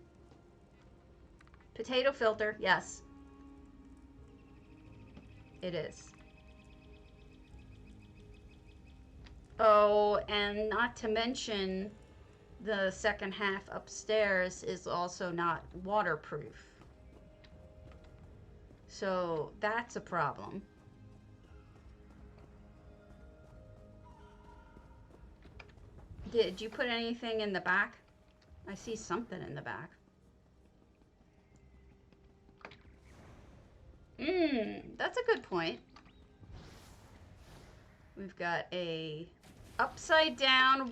Potato filter, yes. It is. Oh, and not to mention, the second half upstairs is also not waterproof. So that's a problem. Did you put anything in the back? I see something in the back. That's a good point. We've got a upside down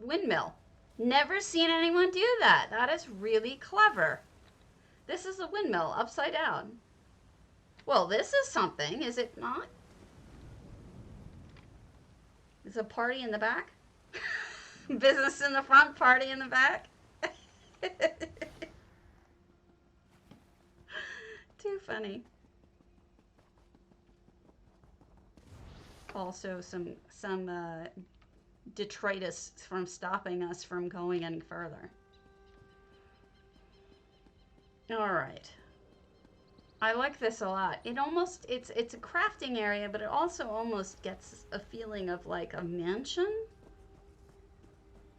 windmill. Never seen anyone do that. That is really clever. This is a windmill upside down. Well, this is something, is it not? Is a party in the back? Business in the front, party in the back. Too funny. Also, some detritus from stopping us from going any further. All right. I like this a lot. It almost, it's a crafting area, but it also almost gets a feeling of like a mansion.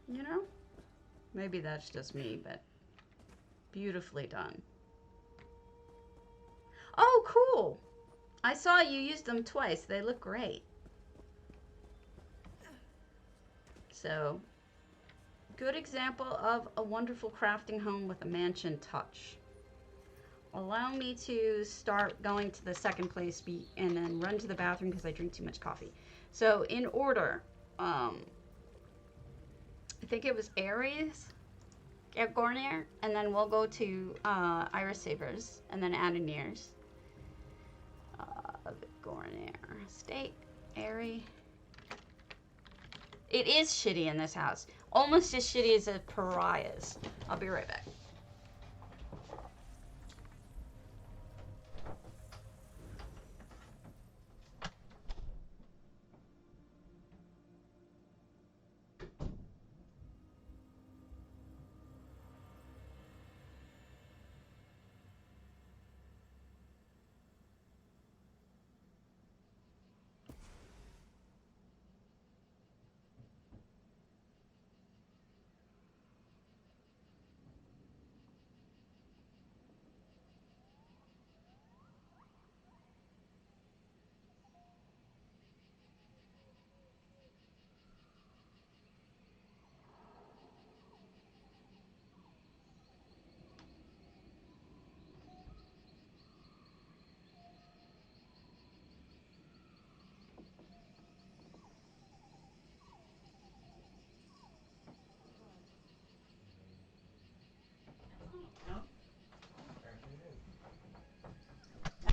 You know? Maybe that's just me, but beautifully done. Oh, cool. I saw you used them twice. They look great. So, good example of a wonderful crafting home with a mansion touch. Allow me to start going to the second place and then run to the bathroom because I drink too much coffee. So, in order, I think it was Aries, goronir, and then we'll go to Iris Savers, and then annoneres. Goronir, state, Aries. It is shitty in this house. Almost as shitty as a pariah's. I'll be right back.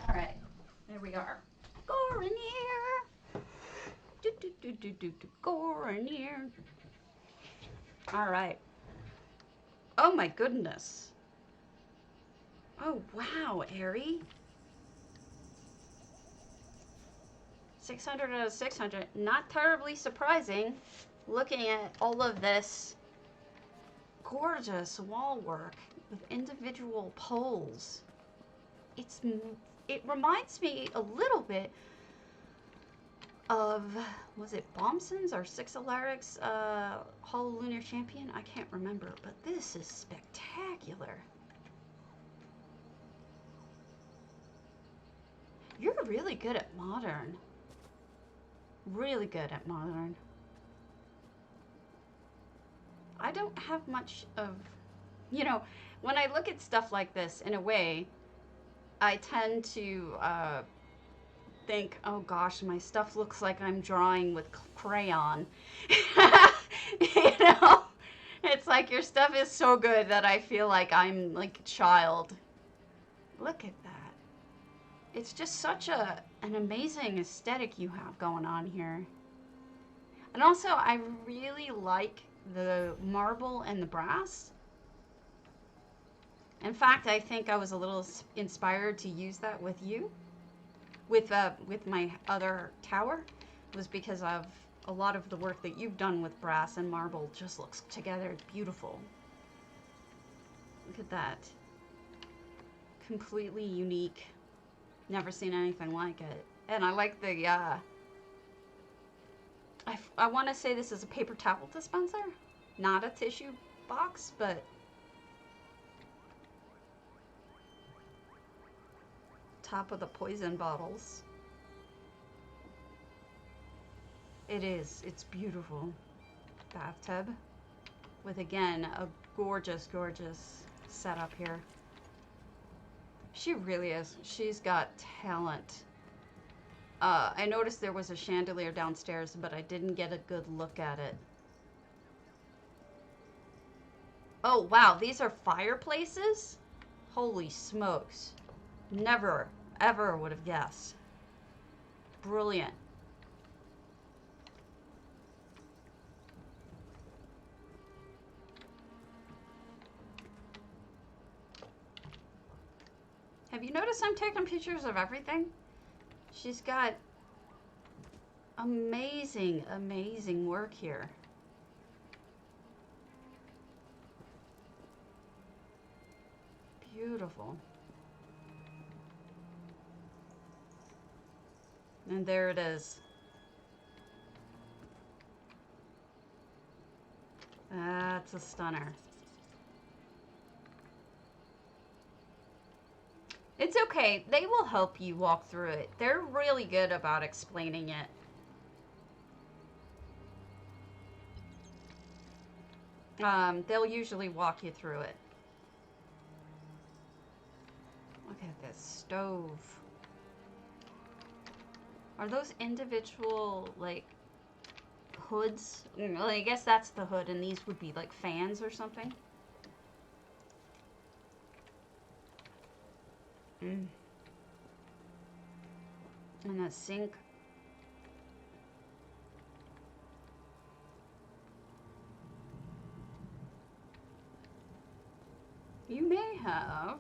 All right, there we are. Goronir. Goronir. All right. Oh my goodness. Oh wow, Airy. 600 out of 600. Not terribly surprising looking at all of this gorgeous wall work with individual poles. It reminds me a little bit of, was it Bompson's or Six Alaric's Hollow Lunar Champion? I can't remember, but this is spectacular. You're really good at modern. Really good at modern. I don't have much of, you know, when I look at stuff like this, in a way, I tend to think, oh gosh, my stuff looks like I'm drawing with crayon. You know? It's like your stuff is so good that I feel like I'm like a child. Look at that. It's just such an amazing aesthetic you have going on here. And also, I really like the marble and the brass. In fact, I think I was a little inspired to use that with you, with my other tower, was because of a lot of the work that you've done with brass and marble just looks together beautiful. Look at that. Completely unique. Never seen anything like it. And I like the, I want to say this is a paper towel dispenser, not a tissue box, but top of the poison bottles. It is. It's beautiful. Bathtub with, again, a gorgeous, gorgeous setup here. She really is. She's got talent. I noticed there was a chandelier downstairs, but I didn't get a good look at it. Oh, wow. These are fireplaces? Holy smokes. Never, ever would have guessed. Brilliant. Have you noticed I'm taking pictures of everything? She's got amazing, amazing work here. Beautiful. And there it is. That's a stunner. It's okay. They will help you walk through it. They're really good about explaining it. They'll usually walk you through it. Look at this stove. Are those individual, like, hoods? Well, I guess that's the hood, and these would be like fans or something. And a sink. You may have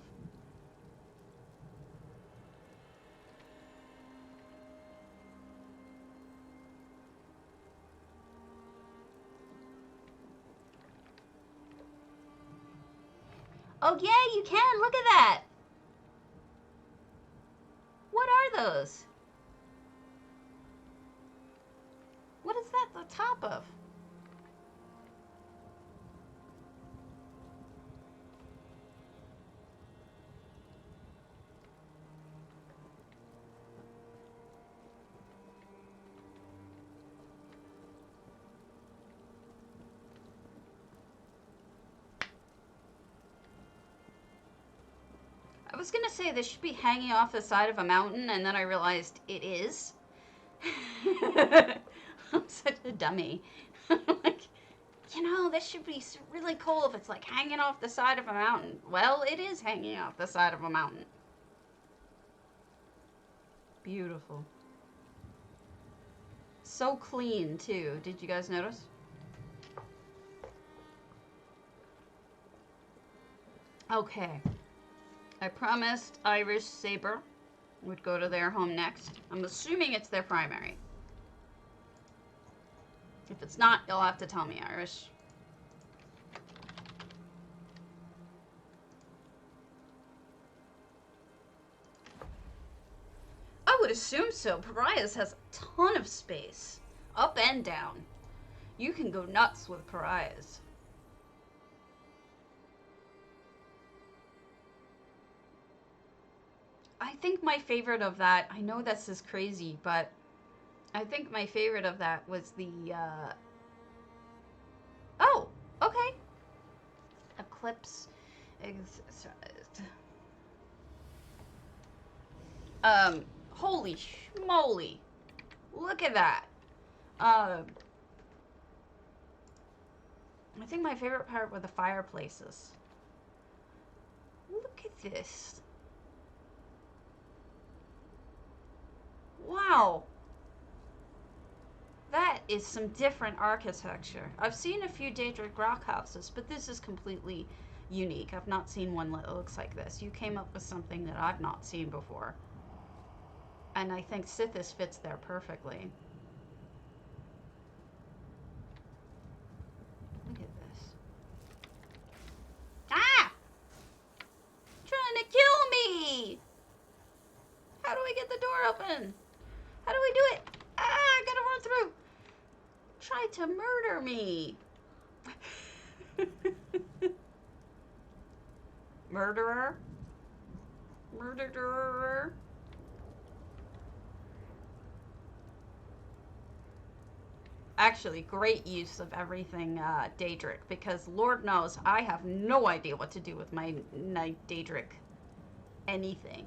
oh yeah, you can. Look at that. What are those? What is that the top of? I was gonna say this should be hanging off the side of a mountain, and then I realized it is. I'm such a dummy. Like, you know, this should be really cool if it's like hanging off the side of a mountain. Well, it is hanging off the side of a mountain. Beautiful. So clean, too. Did you guys notice? Okay. I promised Irish Saber would go to their home next. I'm assuming it's their primary. If it's not, you'll have to tell me, Irish. I would assume so. Pariahs has a ton of space. Up and down. You can go nuts with Pariahs. I think my favorite of that, I know this is crazy, but I think my favorite of that was the, oh, okay. Exorcised. Holy schmoly. Look at that. I think my favorite part were the fireplaces. Look at this. Wow. That is some different architecture. I've seen a few Daedric rock houses, but this is completely unique. I've not seen one that looks like this. You came up with something that I've not seen before. And I think Sithis fits there perfectly. Look at this. Ah! Trying to kill me! How do I get the door open? How do we do it? Ah, I gotta run through. Try to murder me. Murderer? Murderer? actually great use of everything Daedric, because Lord knows I have no idea what to do with my Daedric anything.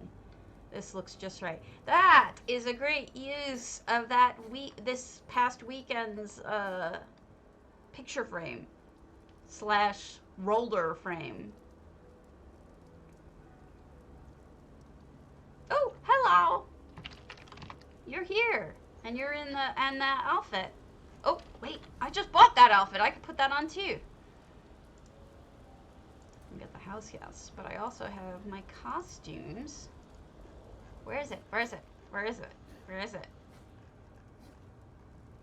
This looks just right. That is a great use of that this past weekend's picture frame / roller frame. Oh, hello. You're here, and you're in that outfit. Oh, wait, I just bought that outfit. I could put that on too. I got the house, yes, but I also have my costumes. Where is it? Where is it? Where is it? Where is it?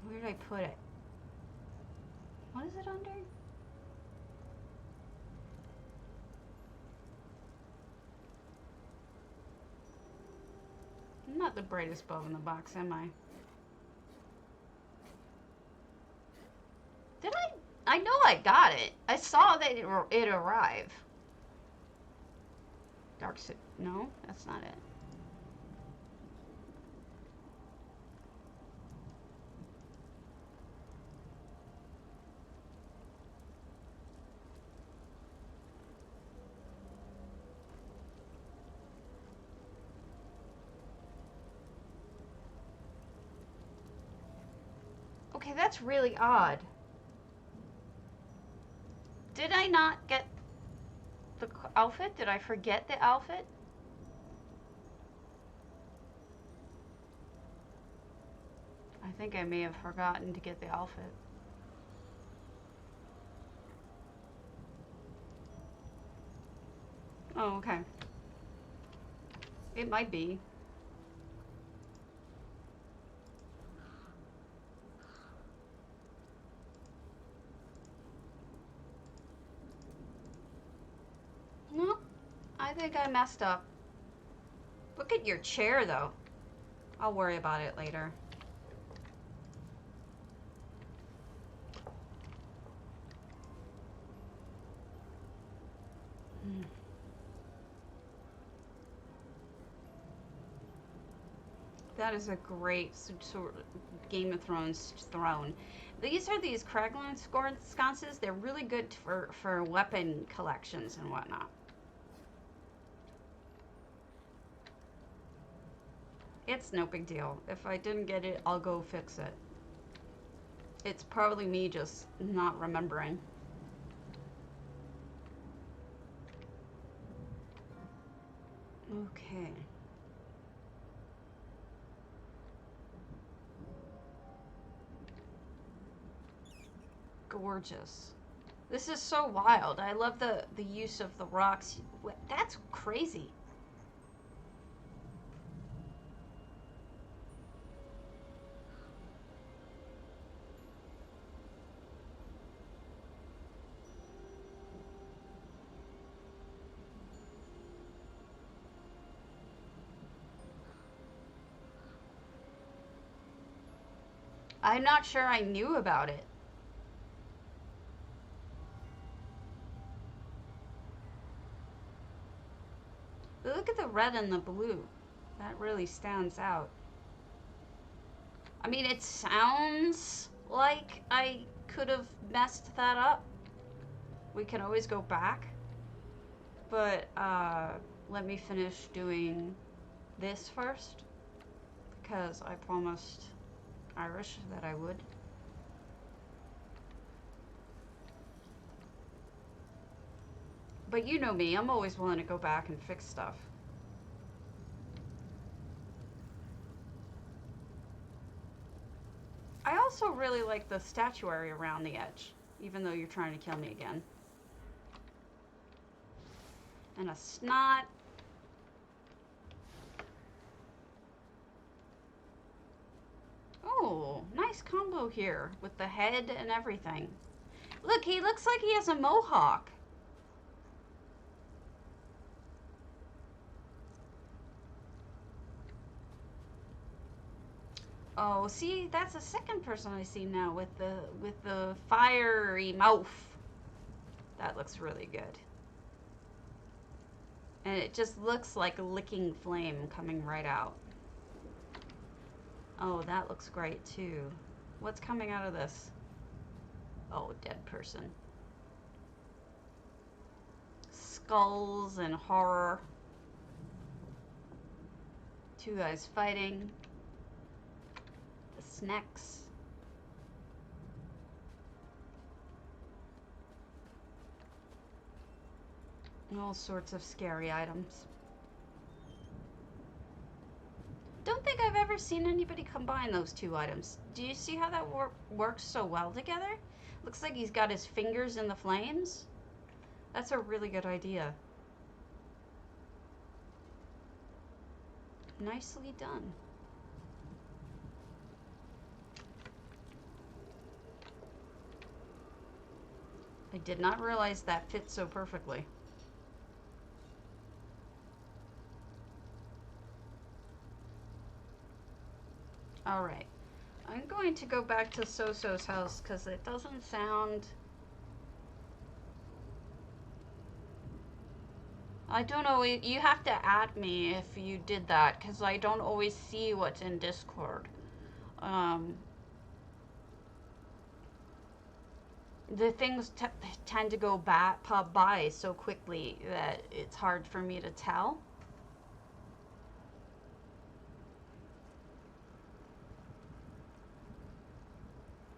Where did I put it? What is it under? I'm not the brightest bulb in the box, am I? Did I? I know I got it. I saw that it arrive. Dark suit. No, that's not it. Okay, that's really odd. Did I not get the outfit? Did I forget the outfit? I think I may have forgotten to get the outfit. Oh, okay. It might be. No, I think I messed up. Look at your chair, though. I'll worry about it later. That is a great sort of Game of Thrones throne. These Kraglin sconces. They're really good for weapon collections and whatnot. It's no big deal. If I didn't get it, I'll go fix it. It's probably me just not remembering. Okay. Gorgeous. This is so wild. I love the use of the rocks. That's crazy. I'm not sure I knew about it. Look at the red and the blue. That really stands out. I mean, it sounds like I could have messed that up. We can always go back. But let me finish doing this first, because I promised Irish that I would. But you know me, I'm always willing to go back and fix stuff. I also really like the statuary around the edge, even though you're trying to kill me again. And a snot. Oh, nice combo here with the head and everything. Look, he looks like he has a mohawk. Oh, see, that's the second person I see now with the fiery mouth. That looks really good. And it just looks like a licking flame coming right out. Oh, that looks great too. What's coming out of this? Oh, dead person. Skulls and horror. Two guys fighting. The snacks. All sorts of scary items. Don't think I've ever seen anybody combine those two items. Do you see how that works so well together? Looks like he's got his fingers in the flames. That's a really good idea. Nicely done. I did not realize that fit so perfectly. Alright, I'm going to go back to So-So's house because it doesn't sound... I don't know, you have to add me if you did that because I don't always see what's in Discord. The things tend to go pop by so quickly that it's hard for me to tell.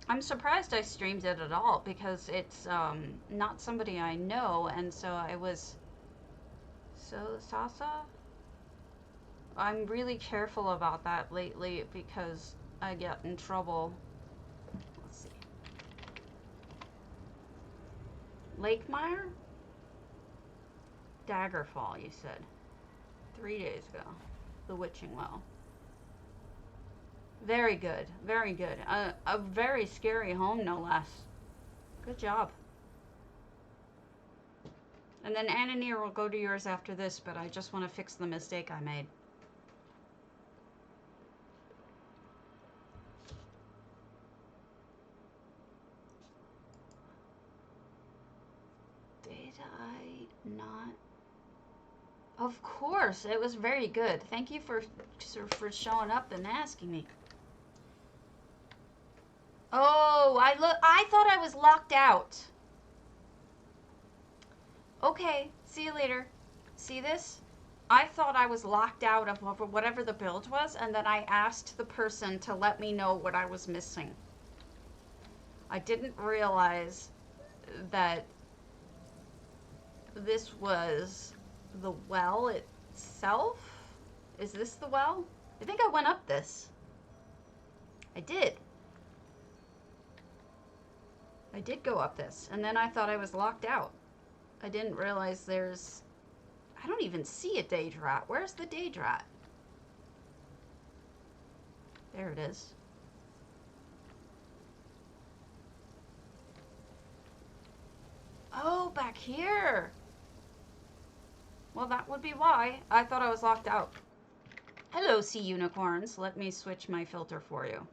I'm surprised I streamed it at all because it's not somebody I know, and so I was Sasa? I'm really careful about that lately because I get in trouble. Let's see. Lakemire? Daggerfall, you said. 3 days ago. The Witching Well. Very good, very good. A very scary home, no less. Good job. And then Annonere will go to yours after this, but I just want to fix the mistake I made. Did I not? Of course, it was very good. Thank you for showing up and asking me. Oh, I thought I was locked out. Okay, see you later. See this? I thought I was locked out of whatever the build was, and then I asked the person to let me know what I was missing. I didn't realize that this was the well itself. Is this the well? I think I went up this. I did. I did go up this, and then I thought I was locked out. I didn't realize there's... I don't even see a daedrat. Where's the daedrat? There it is. Oh, back here. Well, that would be why. I thought I was locked out. Hello, sea unicorns. Let me switch my filter for you.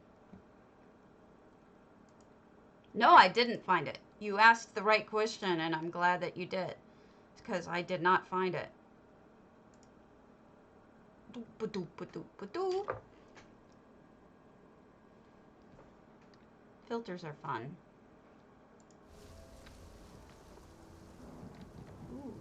No, I didn't find it. You asked the right question, and I'm glad that you did. Because I did not find it. Filters are fun. Ooh.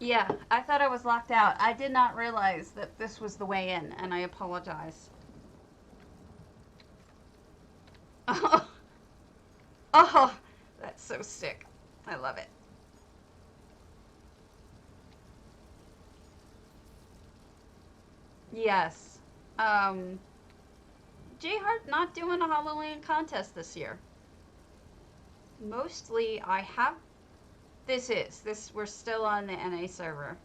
Yeah, I thought I was locked out. I did not realize that this was the way in, and I apologize. Oh, oh, that's so sick. I love it. Yes. J-Heart not doing a Halloween contest this year. Mostly I have... We're still on the NA server.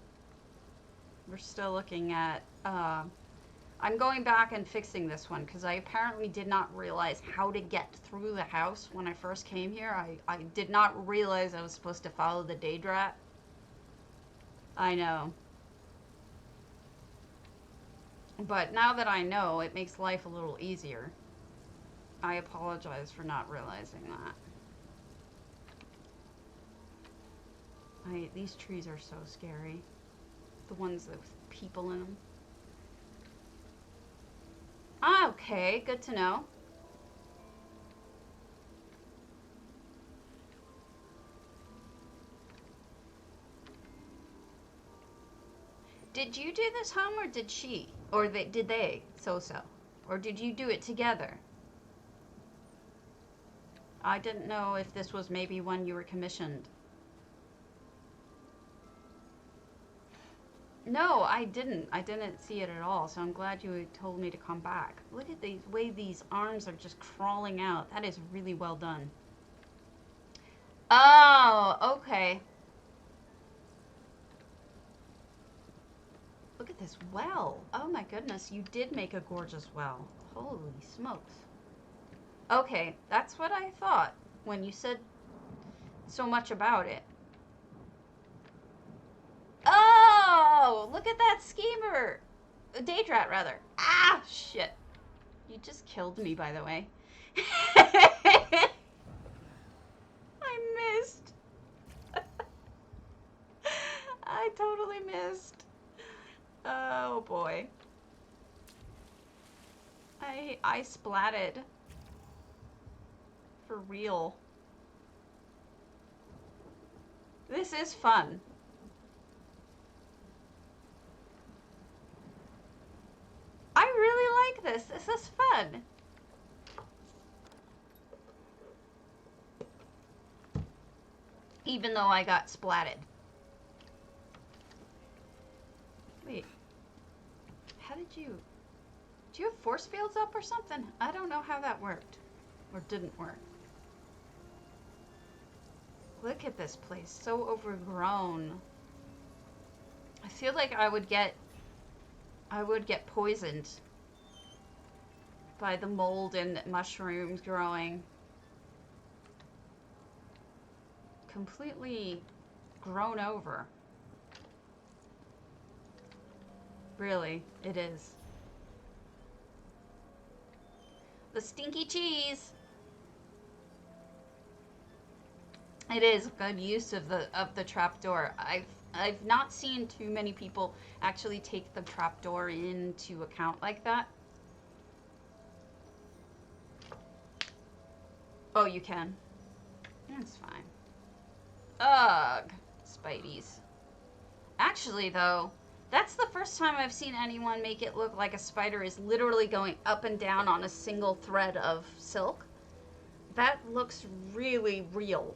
We're still looking at, I'm going back and fixing this one because I apparently did not realize how to get through the house when I first came here. I did not realize I was supposed to follow the daedrat. I know. But now that I know, it makes life a little easier. I apologize for not realizing that. These trees are so scary. The ones with people in them. Ah, okay, good to know. Did you do this home or did she? Or did they? So-so. Or did you do it together? I didn't know if this was maybe one you were commissioned. No, I didn't. I didn't see it at all, so I'm glad you told me to come back. Look at the way these arms are just crawling out. That is really well done. Oh, okay. Look at this well. Oh my goodness, you did make a gorgeous well. Holy smokes. Okay, that's what I thought when you said so much about it. Oh, look at that schemer. Daedrat, rather. Ah, shit. You just killed me, by the way. I missed. I totally missed. Oh, boy. I splatted. For real. This is fun. I really like this. This is fun. Even though I got splatted. Wait. How did you... Do you have force fields up or something? I don't know how that worked. Or didn't work. Look at this place. So overgrown. I feel like I would get poisoned by the mold and mushrooms growing. Completely grown over. Really, it is. The stinky cheese. It is good use of the trapdoor. I've not seen too many people actually take the trapdoor into account like that. Oh, you can. That's fine. Ugh, Spideys. Actually, though, that's the first time I've seen anyone make it look like a spider is literally going up and down on a single thread of silk. That looks really real.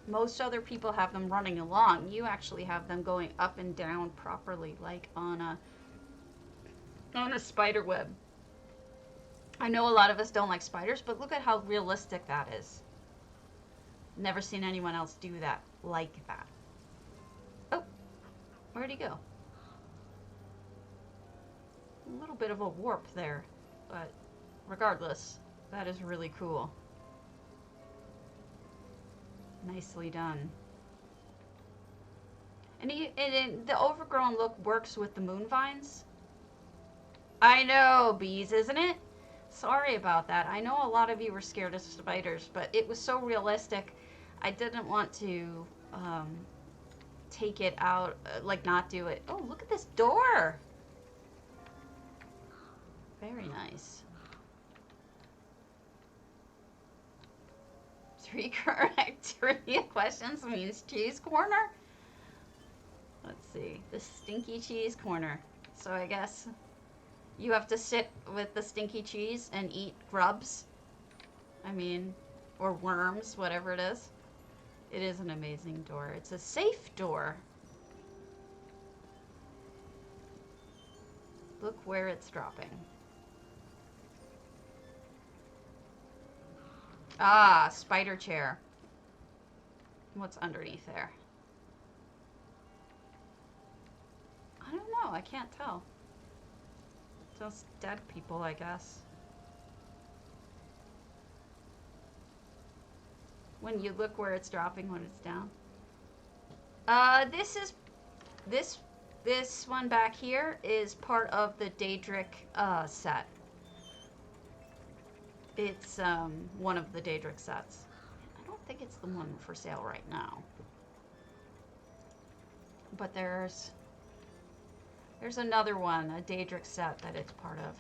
Most other people have them running along. You actually have them going up and down properly, like on a spider web. I know a lot of us don't like spiders, but look at how realistic that is. Never seen anyone else do that like that. Oh, where'd he go? A little bit of a warp there, but regardless, that is really cool. Nicely done. And the overgrown look works with the moon vines. I know, bees, isn't it? Sorry about that. I know a lot of you were scared of spiders, but it was so realistic. I didn't want to take it out, like not do it. Oh, look at this door. Very nice. 3 correct trivia questions means cheese corner? Let's see. The stinky cheese corner. So I guess you have to sit with the stinky cheese and eat grubs. I mean, or worms, whatever it is. It is an amazing door. It's a safe door. Look where it's dropping. Ah, spider chair. What's underneath there? I don't know. I can't tell. Just dead people, I guess. When you look where it's dropping when it's down. This one back here is part of the Daedric set. It's one of the Daedric sets. I don't think it's the one for sale right now. But there's another one, a Daedric set that it's part of.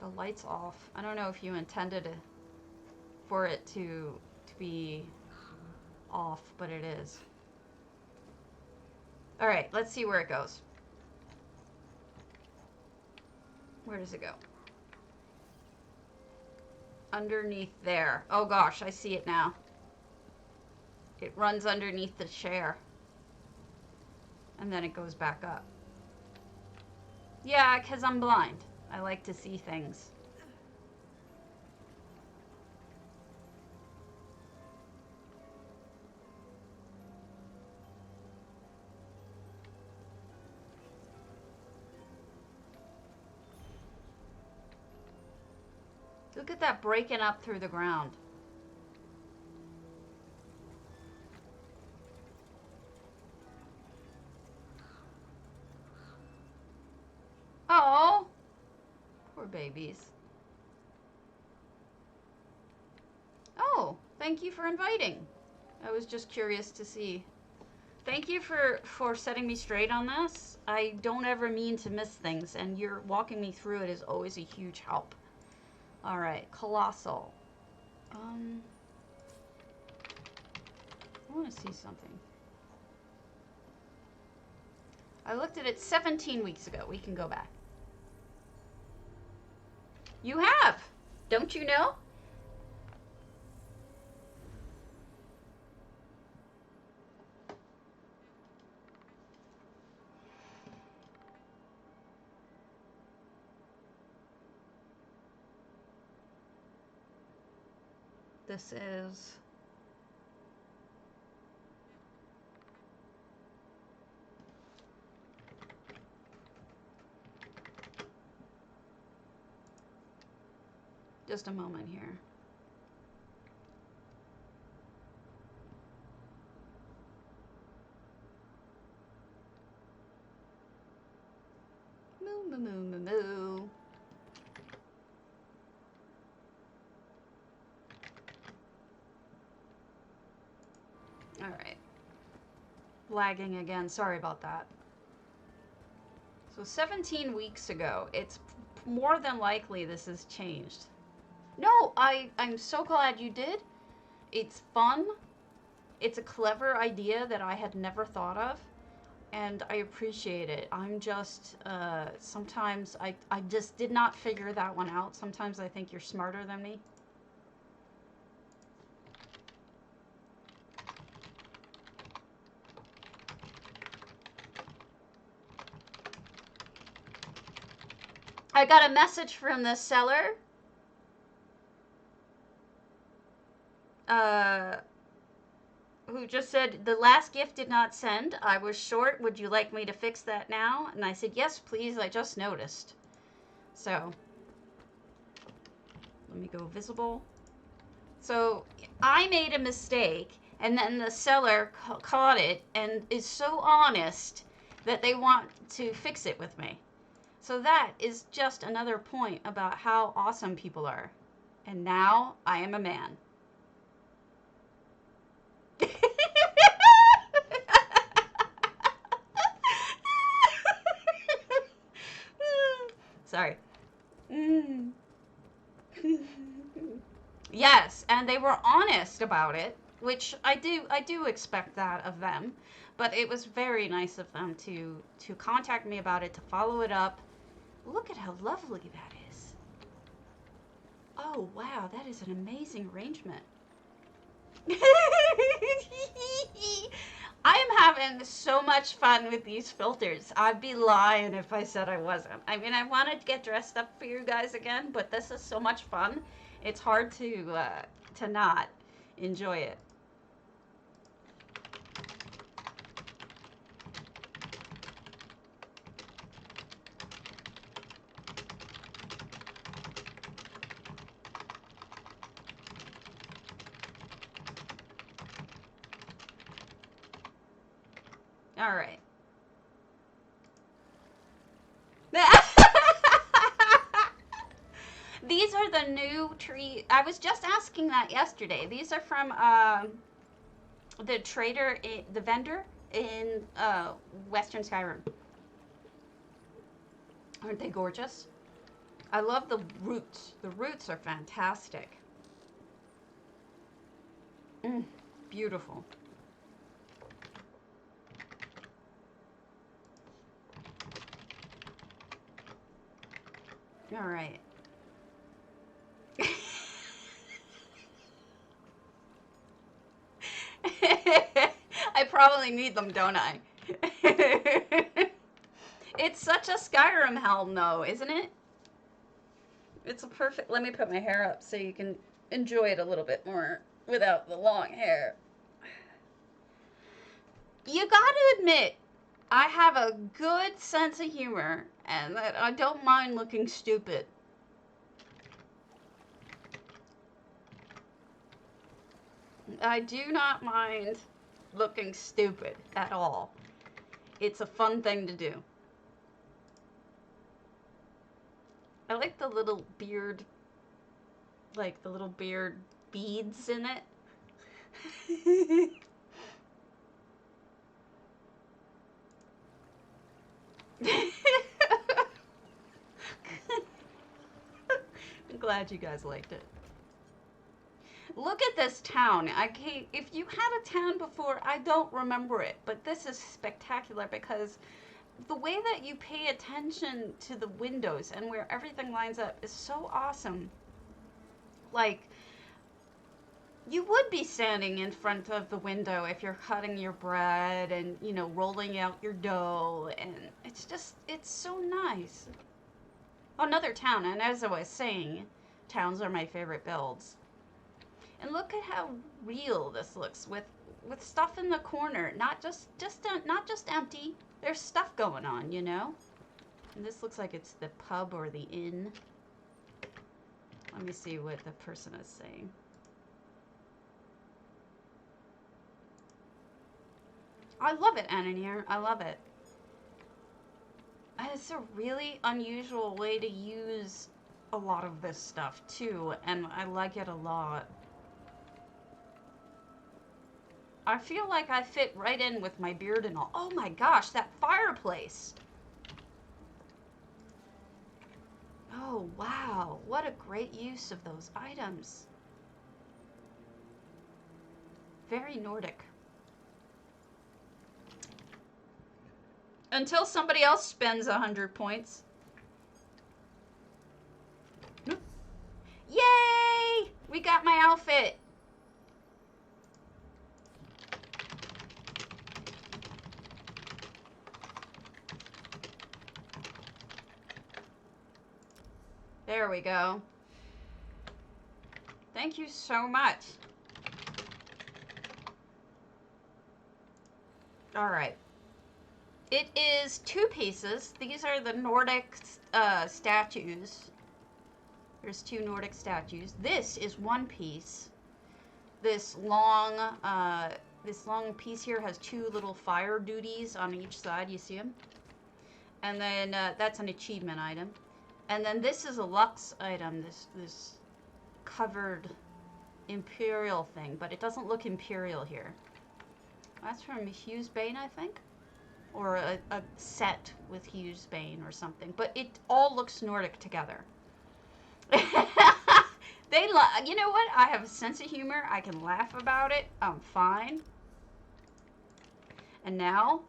The light's off. I don't know if you intended it for it to be off, but it is. All right, let's see where it goes. Where does it go? Underneath there. Oh gosh, I see it now. It runs underneath the chair. And then it goes back up. Yeah, 'cause I'm blind. I like to see things. Look at that breaking up through the ground. Oh, poor babies. Oh, thank you for inviting. I was just curious to see. Thank you for setting me straight on this. I don't ever mean to miss things, and you're walking me through it is always a huge help. All right, colossal. I want to see something. I looked at it 17 weeks ago. We can go back. You have, don't you know? This is just a moment here. Moo, moo, moo, moo, moo. All right. Lagging again. Sorry about that. So 17 weeks ago, it's more than likely this has changed. No, I'm so glad you did. It's fun. It's a clever idea that I had never thought of, and I appreciate it. I'm just, sometimes I just did not figure that one out. Sometimes I think you're smarter than me. I got a message from the seller. Who just said, the last gift did not send. I was short. Would you like me to fix that now? And I said, yes, please. I just noticed. So, let me go visible. So, I made a mistake, and then the seller caught it and is so honest that they want to fix it with me. So that is just another point about how awesome people are. And now I am a man. Sorry. Yes, and they were honest about it, which I do expect that of them. But it was very nice of them to contact me about it, to follow it up. Look at how lovely that is. Oh, wow, that is an amazing arrangement. I am having so much fun with these filters. I'd be lying if I said I wasn't. I mean, I wanted to get dressed up for you guys again, but this is so much fun. It's hard to not enjoy it. All right. These are are the new tree. I was just asking that yesterday. These are from the trader, the vendor in Western Skyrim. Aren't they gorgeous? I love the roots. The roots are fantastic. Beautiful. All right. I probably need them, don't I? It's such a Skyrim helm, though, isn't it? It's a perfect... Let me put my hair up so you can enjoy it a little bit more without the long hair. You gotta admit, I have a good sense of humor, and that I don't mind looking stupid. I do not mind looking stupid at all. It's a fun thing to do. I like the little beard, like the little beard beads in it. I'm glad you guys liked it. Look at this town. If you had a town before, I don't remember it, but this is spectacular because the way that you pay attention to the windows and where everything lines up is so awesome. Like, you would be standing in front of the window if you're cutting your bread and, you know, rolling out your dough, and it's so nice. Another town, and as I was saying, towns are my favorite builds. And look at how real this looks with stuff in the corner, not just empty. There's stuff going on, you know? And this looks like it's the pub or the inn. Let me see what the person is saying. I love it, annonere. I love it. And it's a really unusual way to use a lot of this stuff, too. And I like it a lot. I feel like I fit right in with my beard and all. Oh my gosh, that fireplace. Oh, wow. What a great use of those items. Very Nordic. Until somebody else spends 100 points. Yay! We got my outfit. There we go. Thank you so much. All right. It is 2 pieces. These are the Nordic statues. There's 2 Nordic statues. This is 1 piece. This long piece here has 2 little fire duties on each side. You see them? And then that's an achievement item. And then this is a luxe item. This covered imperial thing, but it doesn't look imperial here. That's from Hughes Bane, I think. Or a set with Hughes Bane or something. But it all looks Nordic together. You know what? I have a sense of humor. I can laugh about it. I'm fine. And now,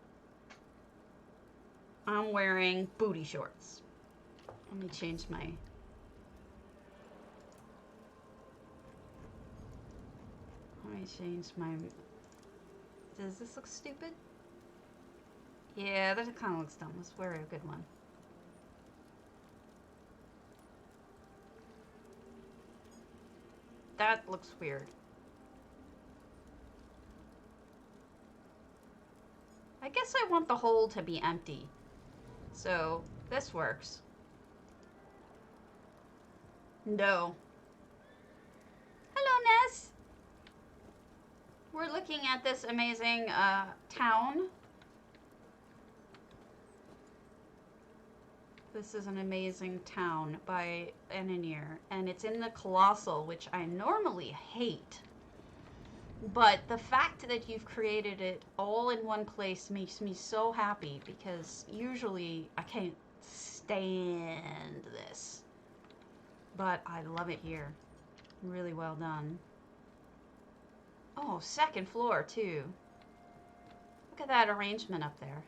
I'm wearing booty shorts. Let me change my... Does this look stupid? Yeah, that kind of looks dumb. Let's wear a good one. That looks weird. I guess I want the hole to be empty. So, this works. No. Hello, Ness! We're looking at this amazing town. This is an amazing town by Annonere, and it's in the Colossal, which I normally hate. But the fact that you've created it all in one place makes me so happy, because usually I can't stand this. But I love it here. Really well done. Oh, second floor too. Look at that arrangement up there.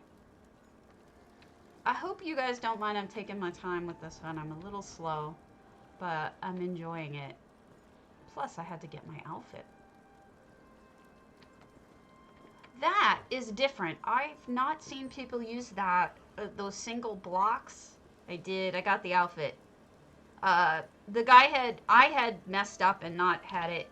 I hope you guys don't mind I'm taking my time with this one. I'm a little slow, but I'm enjoying it. Plus, I had to get my outfit. That is different. I've not seen people use that, those single blocks. I did. I got the outfit. The guy I had messed up and not had it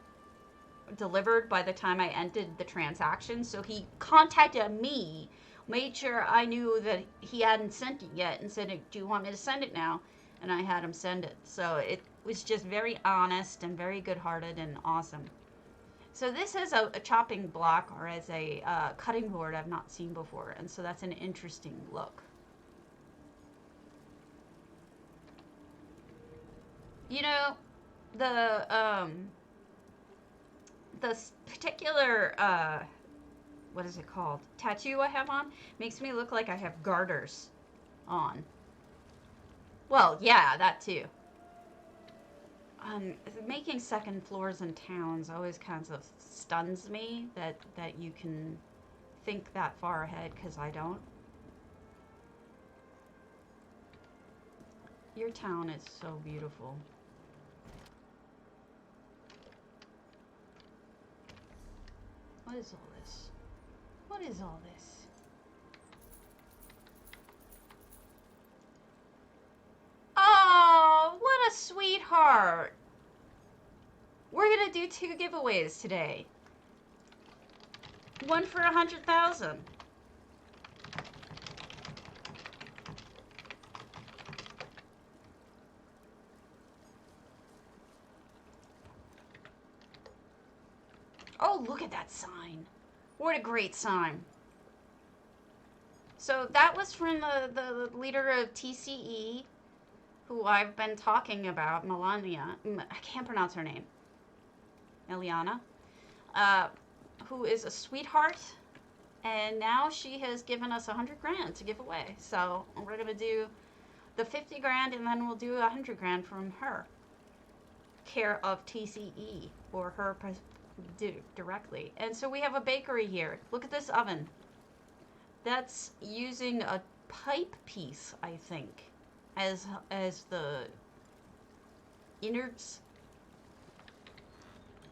delivered by the time I ended the transaction, so he contacted me, made sure I knew that he hadn't sent it yet, and said, do you want me to send it now? And I had him send it. So it was just very honest and very good-hearted and awesome. So this is a chopping block, or as a cutting board I've not seen before, and so that's an interesting look. You know, the particular, what is it called? Tattoo I have on makes me look like I have garters on. Well, yeah, that too. Making second floors in towns always kind of stuns me that you can think that far ahead, because I don't. Your town is so beautiful. What is all this? What is all this? Oh, what a sweetheart. We're gonna do 2 giveaways today. One for 100,000. Oh, look at that sign. What a great sign. So that was from the leader of TCE, who I've been talking about, Melania. I can't pronounce her name. Eliana. Who is a sweetheart. And now she has given us 100 grand to give away. So we're going to do the 50 grand, and then we'll do 100 grand from her. Care of TCE, or her directly. And so we have a bakery here. Look at this oven. That's using a pipe piece, I think, as the innards.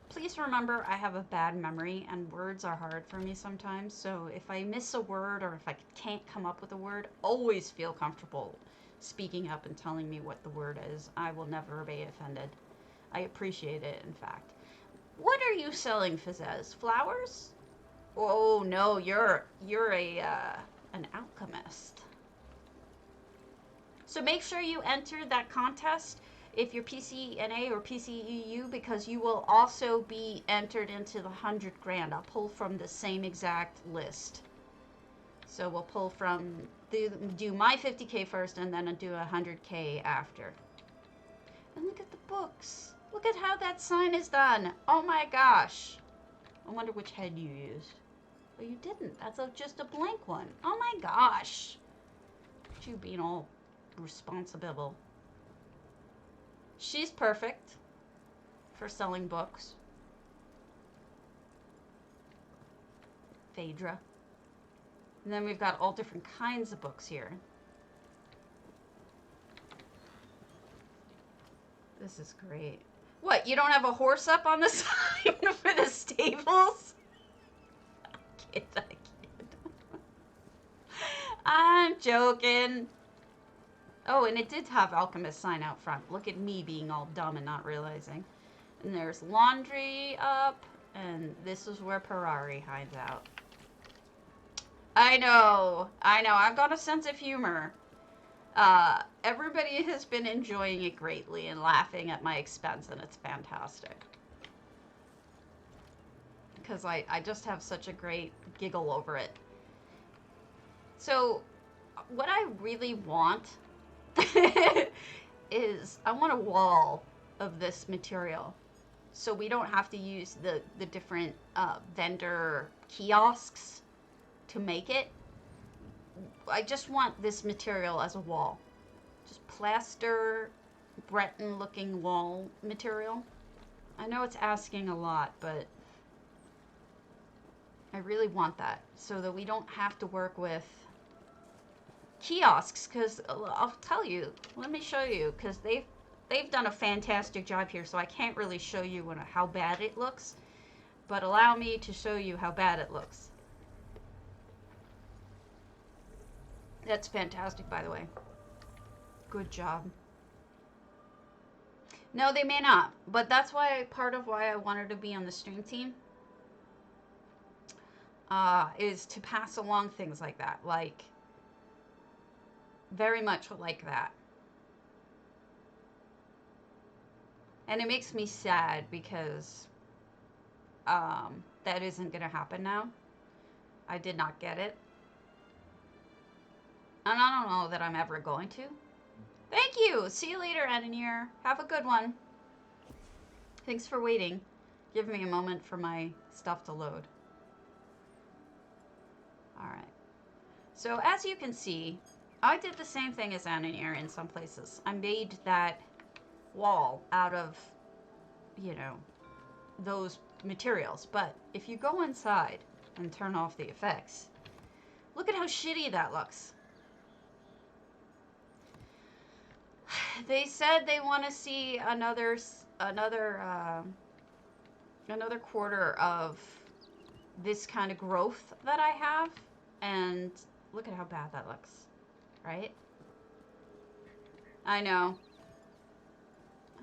Please remember, I have a bad memory and words are hard for me sometimes. So if I miss a word, or if I can't come up with a word, always feel comfortable speaking up and telling me what the word is. I will never be offended. I appreciate it, in fact. What are you selling, Fizzez? Flowers? Oh no, you're an alchemist. So make sure you enter that contest if you're PCNA or PCEU, because you will also be entered into the 100 grand. I'll pull from the same exact list. So we'll pull from, do my 50K first, and then I'll do 100K after. And look at the books. Look at how that sign is done. Oh my gosh. I wonder which head you used. Oh, you didn't. That's just a blank one. Oh my gosh. You being all responsible. She's perfect for selling books. Phaedra. And then we've got all different kinds of books here. This is great. What, you don't have a horse up on the sign for the stables? I kid. I'm joking. Oh, and it did have alchemist sign out front. Look at me being all dumb and not realizing. And there's laundry up, and this is where Ferrari hides out. I know. I've got a sense of humor. Everybody has been enjoying it greatly and laughing at my expense, and it's fantastic. Because I just have such a great giggle over it. So, what I really want is I want a wall of this material. So we don't have to use the different vendor kiosks to make it. I just want this material as a wall. Just plaster, Breton looking wall material. I know it's asking a lot, but I really want that so that we don't have to work with kiosks, because I'll tell you, let me show you, because they've done a fantastic job here, so I can't really show you how bad it looks, but allow me to show you how bad it looks. That's fantastic, by the way. Good job. No, they may not, but that's why part of why I wanted to be on the stream team is to pass along things like that, like very much like that. And it makes me sad because that isn't going to happen now. I did not get it. And I don't know that I'm ever going to. Thank you. See you later, annonere. Have a good one. Thanks for waiting. Give me a moment for my stuff to load. All right. So as you can see, I did the same thing as annonere in some places. I made that wall out of, you know, those materials. But if you go inside and turn off the effects, look at how shitty that looks. They said they want to see another quarter of this kind of growth that I have, and look at how bad that looks, right? I know.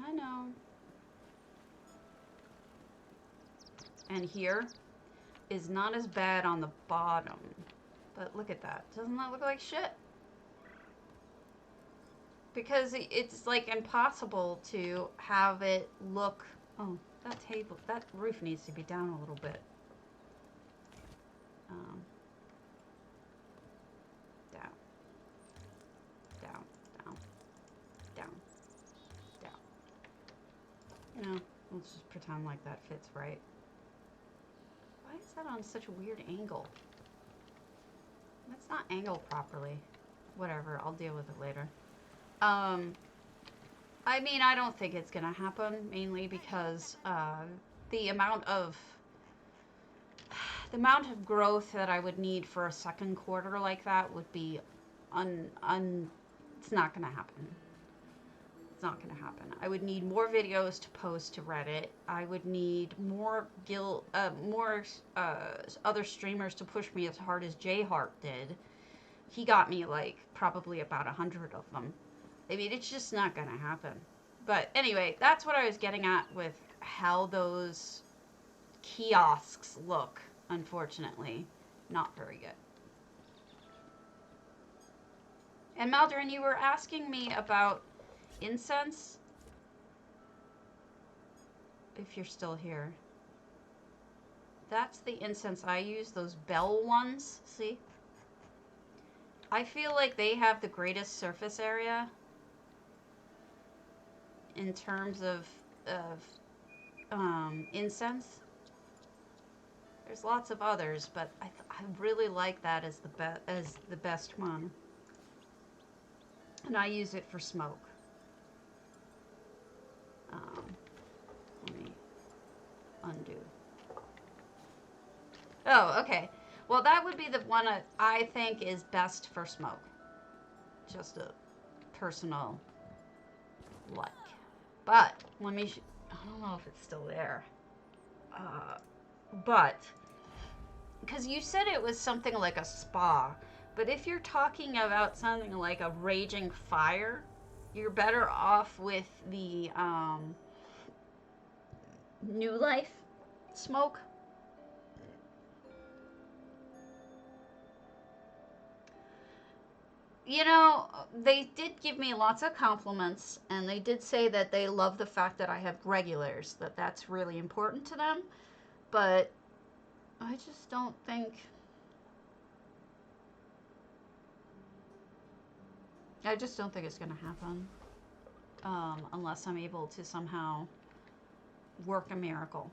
I know. And here is not as bad on the bottom, but look at that. Doesn't that look like shit? Because it's like impossible to have it look. Oh, that roof needs to be down a little bit. Down, down, down, down, down. You know, let's just pretend like that fits right. Why is that on such a weird angle? That's not angled properly. Whatever, I'll deal with it later. I mean, I don't think it's gonna happen, mainly because the amount of growth that I would need for a second quarter like that would be it's not gonna happen. It's not gonna happen. I would need more videos to post to Reddit. I would need more other streamers to push me as hard as J-Heart did. He got me like probably about 100 of them. I mean, it's just not gonna happen. But anyway, that's what I was getting at with how those kiosks look. Unfortunately, not very good. And Maldorin, you were asking me about incense. If you're still here. That's the incense I use, those bell ones, see? I feel like they have the greatest surface area in terms of incense. There's lots of others, but I really like that as the best one. And I use it for smoke. Let me undo. Oh, okay. Well, that would be the one I think is best for smoke. Just a personal like. But let me. I don't know if it's still there. But because you said it was something like a spa, but if you're talking about something like a raging fire, you're better off with the New Life smoke. You know, they did give me lots of compliments, and they did say that they love the fact that I have regulars, that's really important to them, but I just don't think... I just don't think it's going to happen unless I'm able to somehow work a miracle.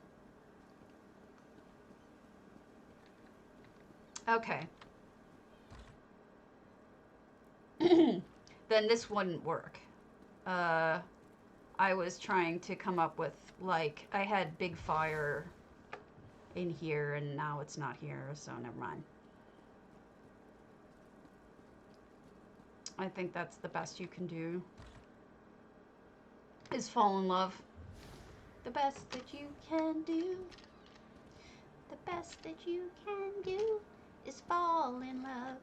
Okay. Then this wouldn't work. I was trying to come up with, like, I had big fire in here and now it's not here, so never mind. I think that's the best you can do, is fall in love. The best that you can do, the best that you can do is fall in love.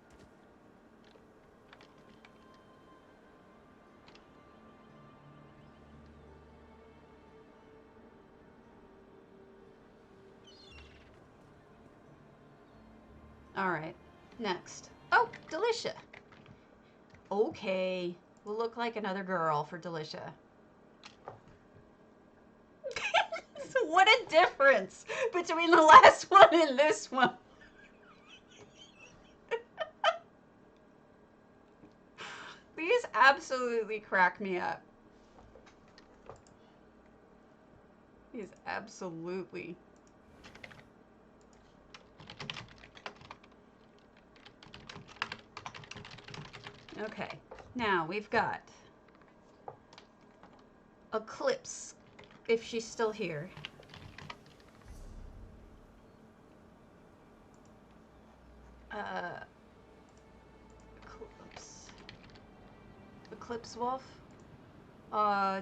All right, next. Oh, Delicia. Okay, we'll look like another girl for Delicia. So what a difference between the last one and this one. These absolutely crack me up. These absolutely. Okay, now we've got Eclipse, if she's still here. Eclipsewolf.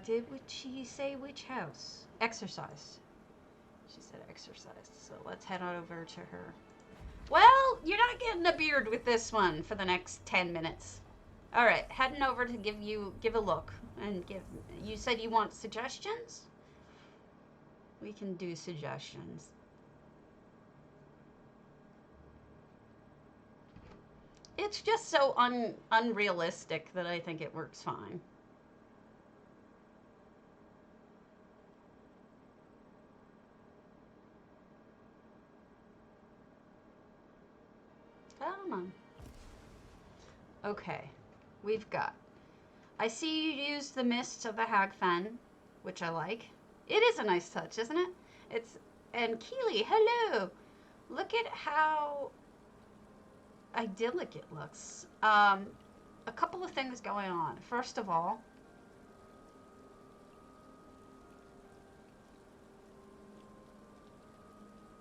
Did she say which house? Exorcised. She said exorcised, so let's head on over to her. Well, you're not getting a beard with this one for the next 10 minutes. All right, heading over to give a look and give. You said you want suggestions? We can do suggestions. It's just so unrealistic that I think it works fine. Come on. Okay, we've got. I see you use the mists of the Hagfen, which I like. It is a nice touch, isn't it? And Keely, hello. Look at how idyllic it looks. A couple of things going on. First of all,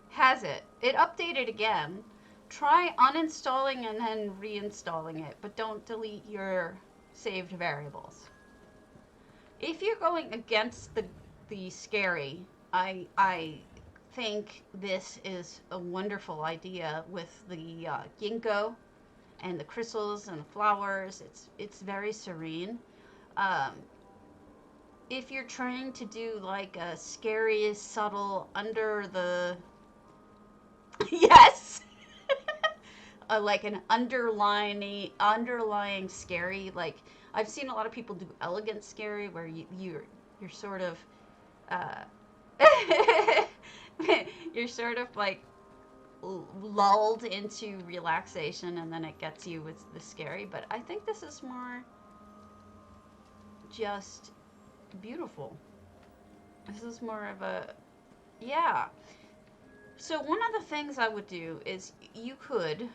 has it? It updated again. Try uninstalling and then reinstalling it, but don't delete your saved variables. If you're going against the scary, I think this is a wonderful idea with the ginkgo and the crystals and the flowers. It's very serene. If you're trying to do like a scary, subtle, under the yes, like an underlying scary, like I've seen a lot of people do elegant scary, where you're sort of you're sort of like lulled into relaxation, and then it gets you with the scary. But I think this is more just beautiful. This is more of a, yeah. So one of the things I would do is you could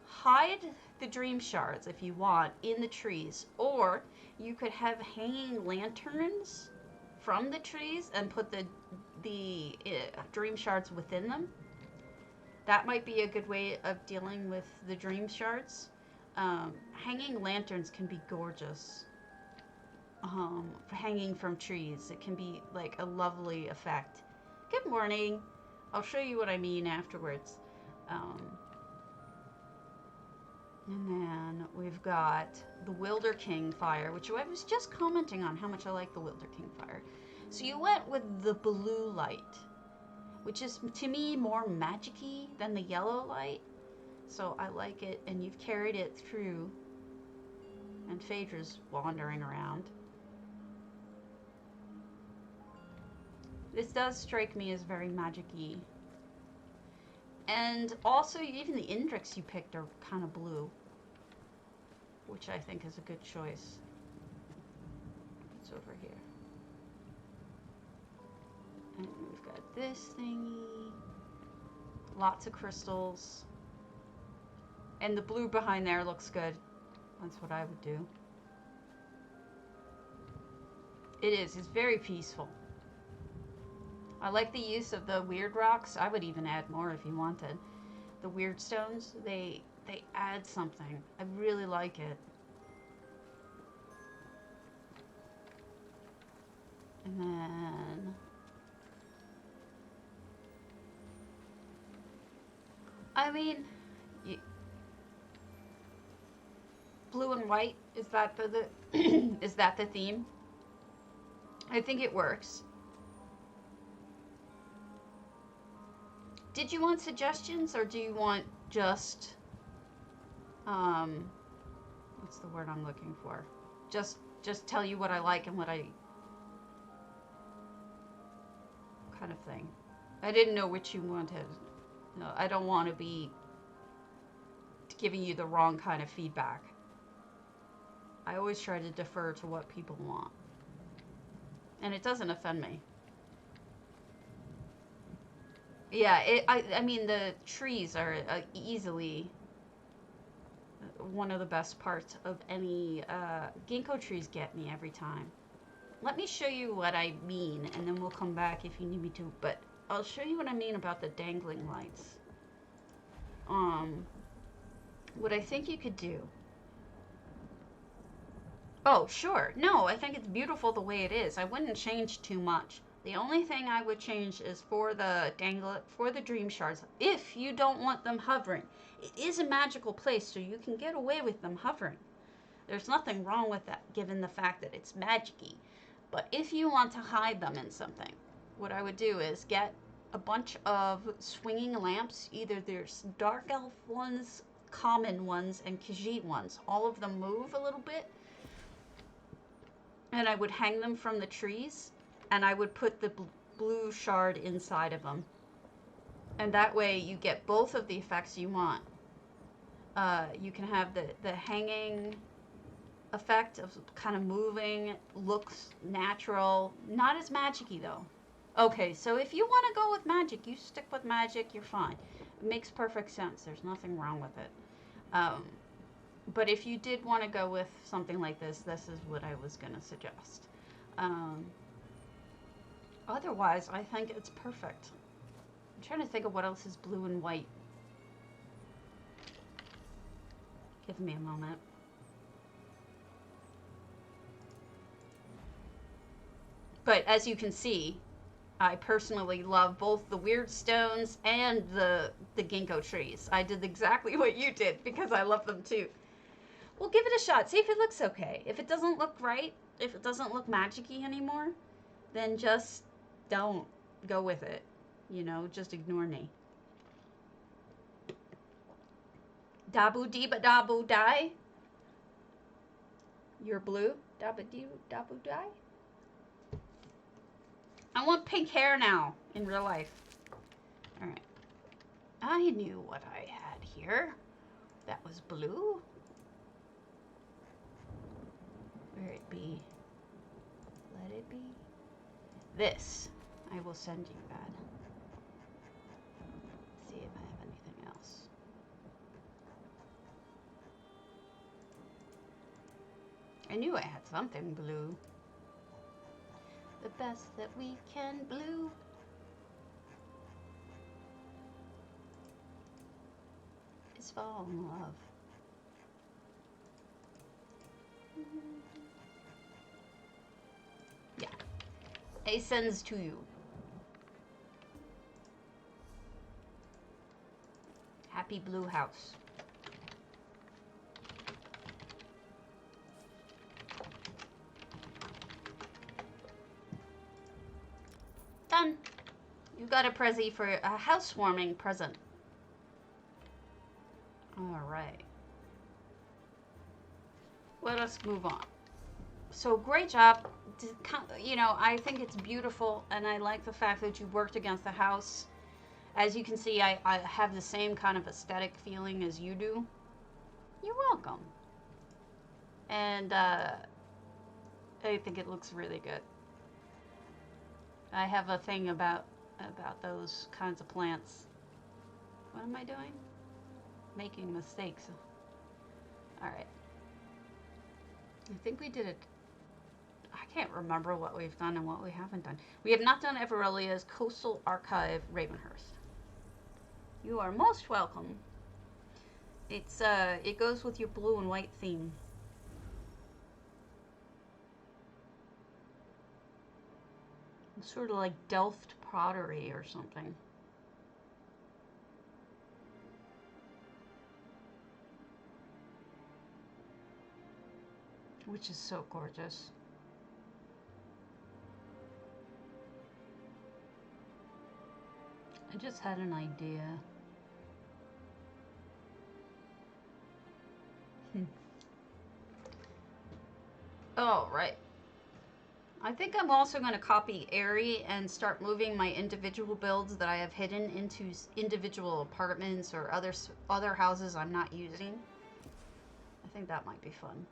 hide the dream shards if you want in the trees, or you could have hanging lanterns from the trees and put the dream shards within them. That might be a good way of dealing with the dream shards. Hanging lanterns can be gorgeous. Hanging from trees, it can be like a lovely effect. Good morning. I'll show you what I mean afterwards. And then we've got the Wilder King fire, which I was just commenting on how much I like the Wilder King fire. So you went with the blue light, which is to me more magic-y than the yellow light. So I like it, and you've carried it through, and Phaedra's wandering around. This does strike me as very magic-y. And also, even the Indrix you picked are kind of blue. which I think is a good choice. It's over here. And we've got this thingy. Lots of crystals. And the blue behind there looks good. That's what I would do. It is. It's very peaceful. I like the use of the weird rocks. I would even add more if you wanted. The weird stones, they add something. I really like it. And then... I mean... blue and white, is that the is that the theme? I think it works. Did you want suggestions, or do you want just what's the word I'm looking for? Just tell you what I like and what I kind of thing. I didn't know which you wanted. No, I don't want to be giving you the wrong kind of feedback. I always try to defer to what people want. And it doesn't offend me. Yeah, I mean, the trees are easily one of the best parts of any... ginkgo trees get me every time. Let me show you what I mean, and then we'll come back if you need me to. But I'll show you what I mean about the dangling lights. What I think you could do... Oh, sure. No, I think it's beautiful the way it is. I wouldn't change too much. The only thing I would change is for the dream shards, if you don't want them hovering. It is a magical place, so you can get away with them hovering. There's nothing wrong with that, given the fact that it's magic-y. But if you want to hide them in something, what I would do is get a bunch of swinging lamps. Either there's dark elf ones, common ones, and Khajiit ones. All of them move a little bit. And I would hang them from the trees, and I would put the blue shard inside of them. And that way you get both of the effects you want. You can have the hanging effect of kind of moving, looks natural, not as magic-y though. Okay, so if you want to go with magic, you stick with magic, you're fine. It makes perfect sense. There's nothing wrong with it. But if you did want to go with something like this, this is what I was going to suggest. Otherwise, I think it's perfect. I'm trying to think of what else is blue and white. Give me a moment. But as you can see, I personally love both the weird stones and the ginkgo trees. I did exactly what you did because I love them too. Well, give it a shot. See if it looks okay. If it doesn't look right, if it doesn't look magic-y anymore, then just don't go with it. You know, just ignore me. Dabu diba dabu die. You're blue. Dabu diba dabu die. I want pink hair now in real life. All right. I knew what I had here. That was blue. Where it be? Let it be. This. I will send you that. See if I have anything else. I knew I had something blue. The best that we can blue. Is fall in love. Yeah. A sends to you. Happy blue house. Done. You got a prezi for a housewarming present. All right. Let us move on. So great job. You know, I think it's beautiful, and I like the fact that you worked against the house. As you can see, I have the same kind of aesthetic feeling as you do. You're welcome. And I think it looks really good. I have a thing about those kinds of plants. What am I doing? Making mistakes. Alright. I think we did it. I can't remember what we've done and what we haven't done. We have not done Everelia's Coastal Archive Ravenhurst. You are most welcome. It's it goes with your blue and white theme. It's sort of like Delft pottery or something. Which is so gorgeous. I just had an idea. Oh, right. I think I'm also going to copy Airy and start moving my individual builds that I have hidden into individual apartments or other houses I'm not using. I think that might be fun.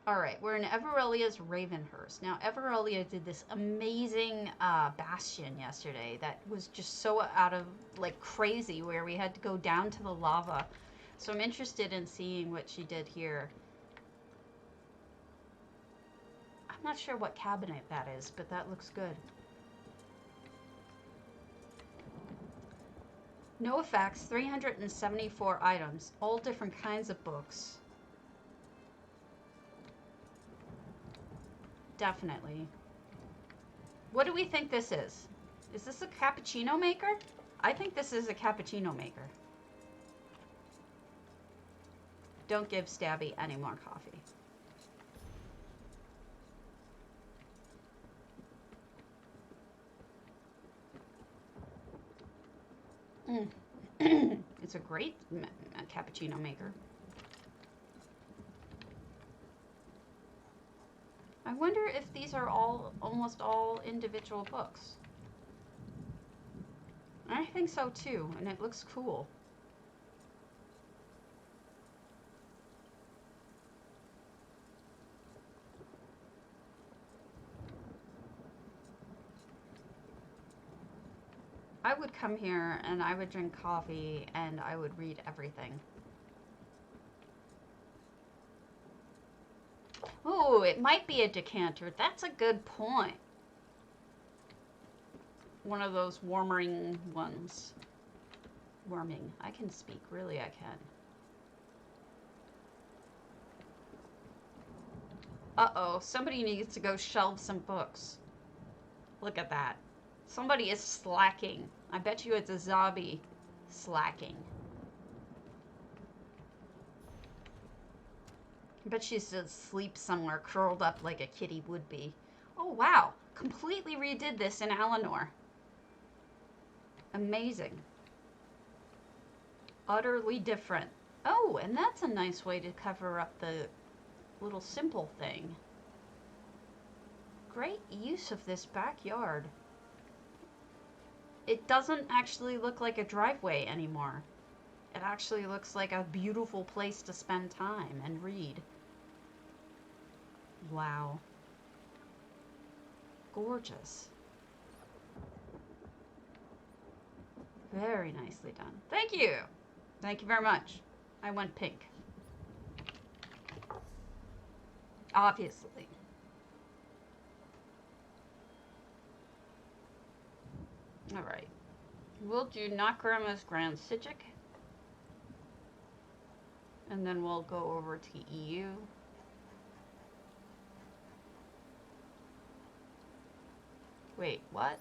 Alright, we're in Everelia's Ravenhurst. Now, Everelia did this amazing bastion yesterday that was just so out of, like, crazy, where we had to go down to the lava. So I'm interested in seeing what she did here. I'm not sure what cabinet that is, but that looks good. No effects, 374 items, all different kinds of books. Definitely. What do we think this is? Is this a cappuccino maker? I think this is a cappuccino maker. Don't give Stabby any more coffee. It's a great cappuccino maker. I wonder if these are almost all individual books. I think so too, and it looks cool. I would come here and I would drink coffee and I would read everything. Oh, it might be a decanter. That's a good point. One of those warming ones. Warming. I can speak. Really, I can. Uh-oh. Somebody needs to go shelve some books. Look at that. Somebody is slacking. I bet you it's a zombie slacking. I bet she's asleep somewhere, curled up like a kitty would be. Oh, wow. Completely redid this in Annonere. Amazing. Utterly different. Oh, and that's a nice way to cover up the little simple thing. Great use of this backyard. It doesn't actually look like a driveway anymore. It actually looks like a beautiful place to spend time and read. Wow. Gorgeous. Very nicely done. Thank you. Thank you very much. I went pink. Obviously. Alright. We'll do Not Grandma's Grand Sijic. And then we'll go over to EU. Wait, what?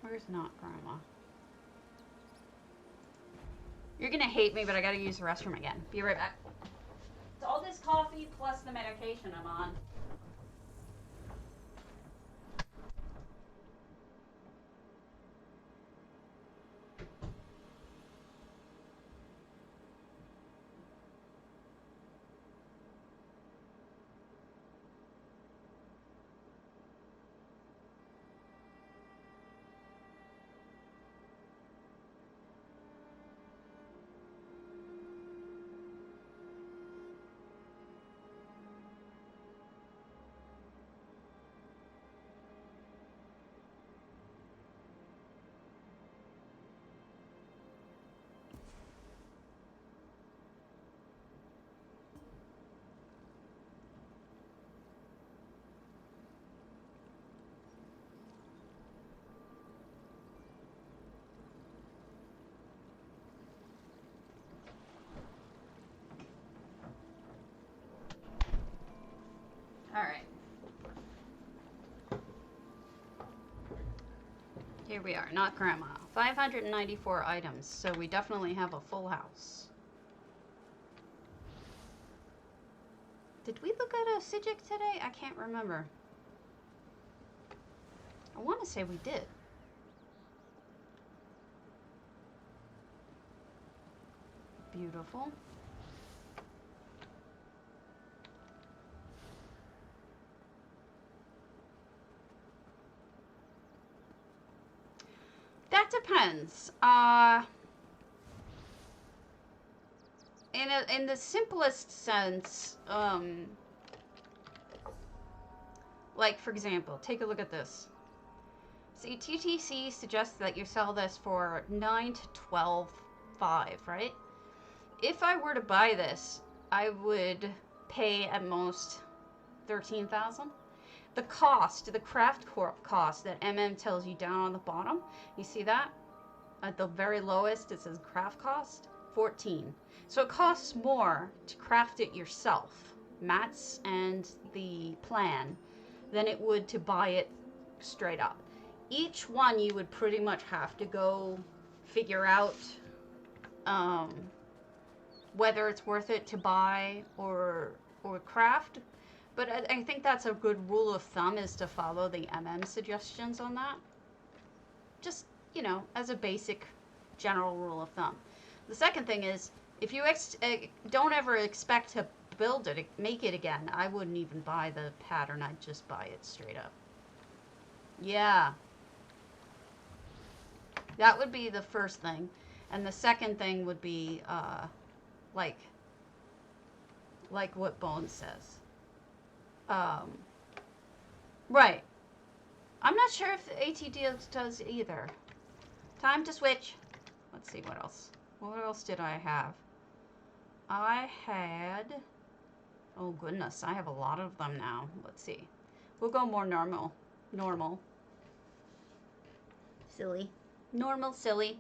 Where's Not Grandma? You're gonna hate me, but I gotta use the restroom again. Be right back. It's all this coffee plus the medication I'm on. Here we are, not grandma. 594 items, so we definitely have a full house. Did we look at a Sijic today? I can't remember. I want to say we did. Beautiful. That depends. In the simplest sense, like for example, take a look at this. See, TTC suggests that you sell this for 9 to 12.5, right? If I were to buy this, I would pay at most 13,000. The cost, the craft cost that tells you down on the bottom, you see that? At the very lowest, it says craft cost, 14. So it costs more to craft it yourself, mats and the plan, than it would to buy it straight up. Each one you would pretty much have to go figure out whether it's worth it to buy or craft. But I think that's a good rule of thumb, is to follow the suggestions on that. Just, you know, as a basic general rule of thumb. The second thing is, if you don't ever expect to build it, make it again, I wouldn't even buy the pattern. I'd just buy it straight up. Yeah. That would be the first thing. And the second thing would be, like what Bones says. Right. I'm not sure if the ATD does either. Time to switch. Let's see what else. What else did I have? I had... Oh goodness, I have a lot of them now. Let's see. We'll go more normal. Normal. Silly. Normal, silly.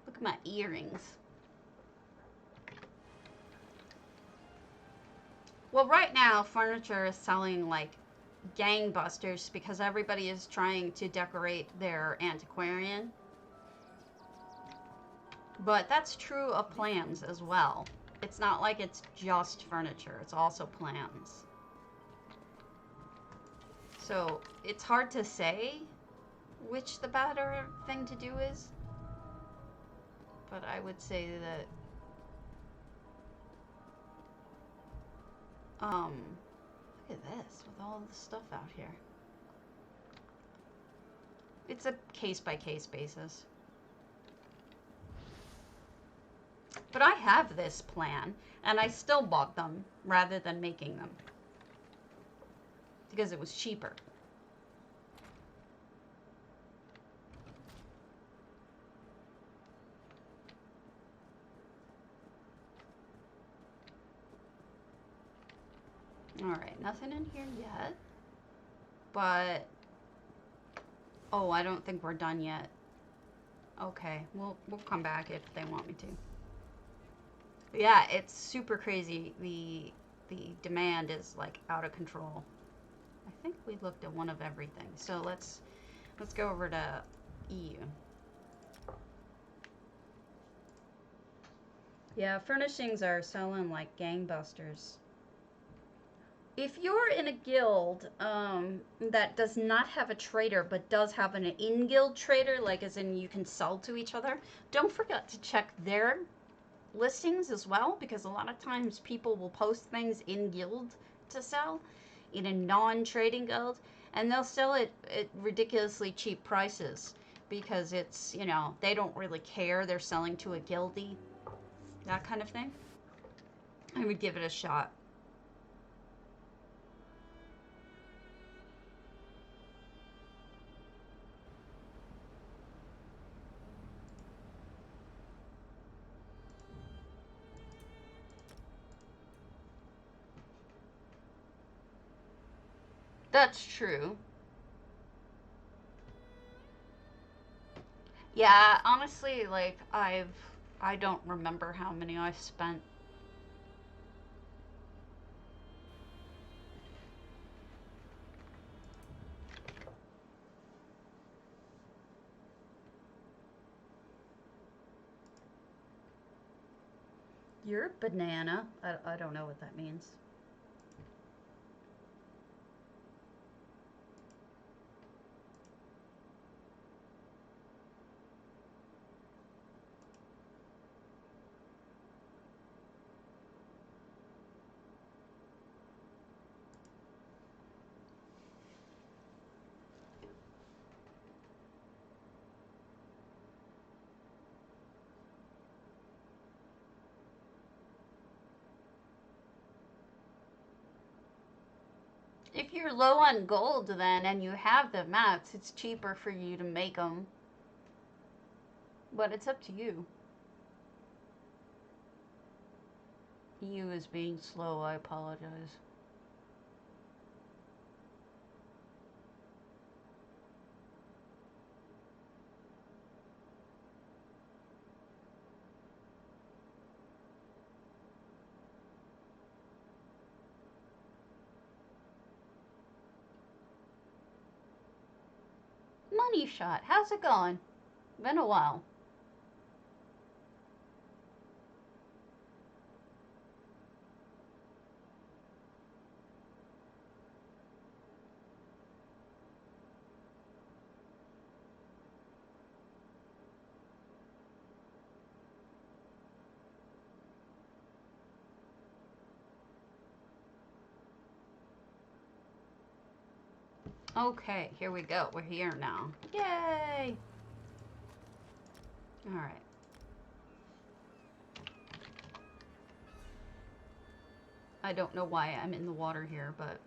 Look at my earrings. Well, right now, furniture is selling like gangbusters because everybody is trying to decorate their antiquarian. But that's true of plans as well. It's not like it's just furniture, it's also plans. So it's hard to say which the better thing to do is. But I would say that look at this with all the stuff out here. It's a case-by-case basis. But I have this plan, and I still bought them rather than making them. Because it was cheaper. Alright, nothing in here yet. But... oh, I don't think we're done yet. Okay, we'll come back if they want me to. But yeah, it's super crazy. The demand is like out of control. I think we looked at one of everything. So let's go over to EU. Yeah, furnishings are selling like gangbusters. If you're in a guild that does not have a trader but does have an in-guild trader, like as in you can sell to each other, don't forget to check their listings as well, because a lot of times people will post things in guild to sell in a non-trading guild, and they'll sell it at ridiculously cheap prices because it's, you know, they don't really care, they're selling to a guildie, that kind of thing. I would give it a shot. That's true. Yeah, honestly, like, I don't remember how many I've spent. You're a banana. I don't know what that means. If you're low on gold then and you have the mats, it's cheaper for you to make them. But it's up to you. You is being slow, I apologize. Money Shot, how's it going? Been a while. Okay, here we go. We're here now. Yay! Alright. I don't know why I'm in the water here, but...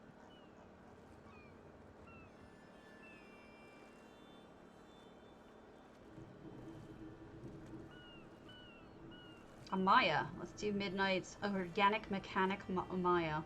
Amaya. Let's do Midniyt's Organic Mechanic Amaya.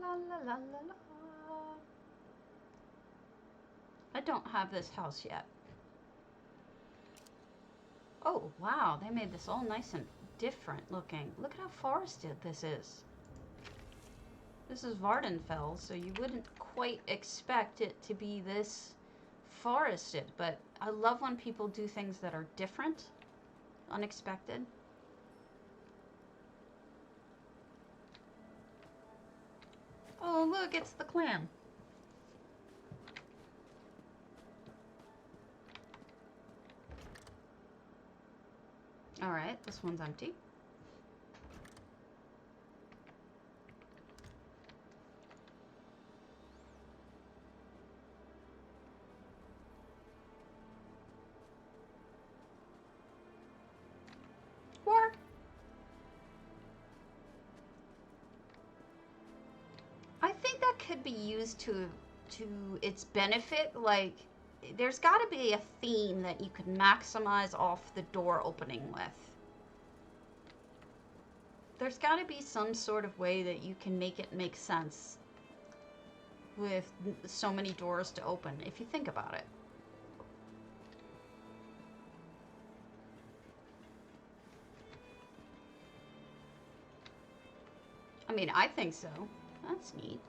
La la la la la. I don't have this house yet. Oh, wow. They made this all nice and different looking. Look at how forested this is. This is Vardenfell, so you wouldn't quite expect it to be this forested. But I love when people do things that are different, unexpected. Oh, look, it's the clam. Alright, this one's empty. War. I think that could be used to its benefit. Like, there's got to be a theme that you could maximize off the door opening with. There's got to be some sort of way that you can make it make sense with so many doors to open, if you think about it. I mean, I think so. That's neat.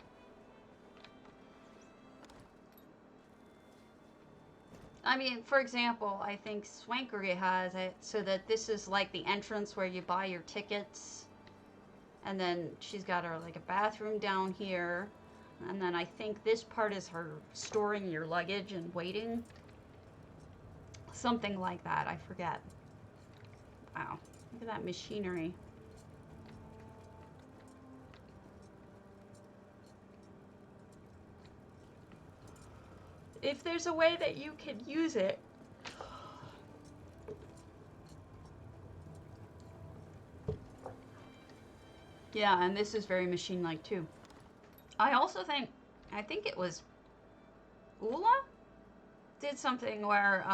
I mean, for example, I think Swankery has it so that this is like the entrance where you buy your tickets. And then she's got her like a bathroom down here. And then I think this part is her storing your luggage and waiting. Something like that, I forget. Wow, look at that machinery. If there's a way that you could use it. Yeah, and this is very machine-like too. I also think, I think it was Ula did something where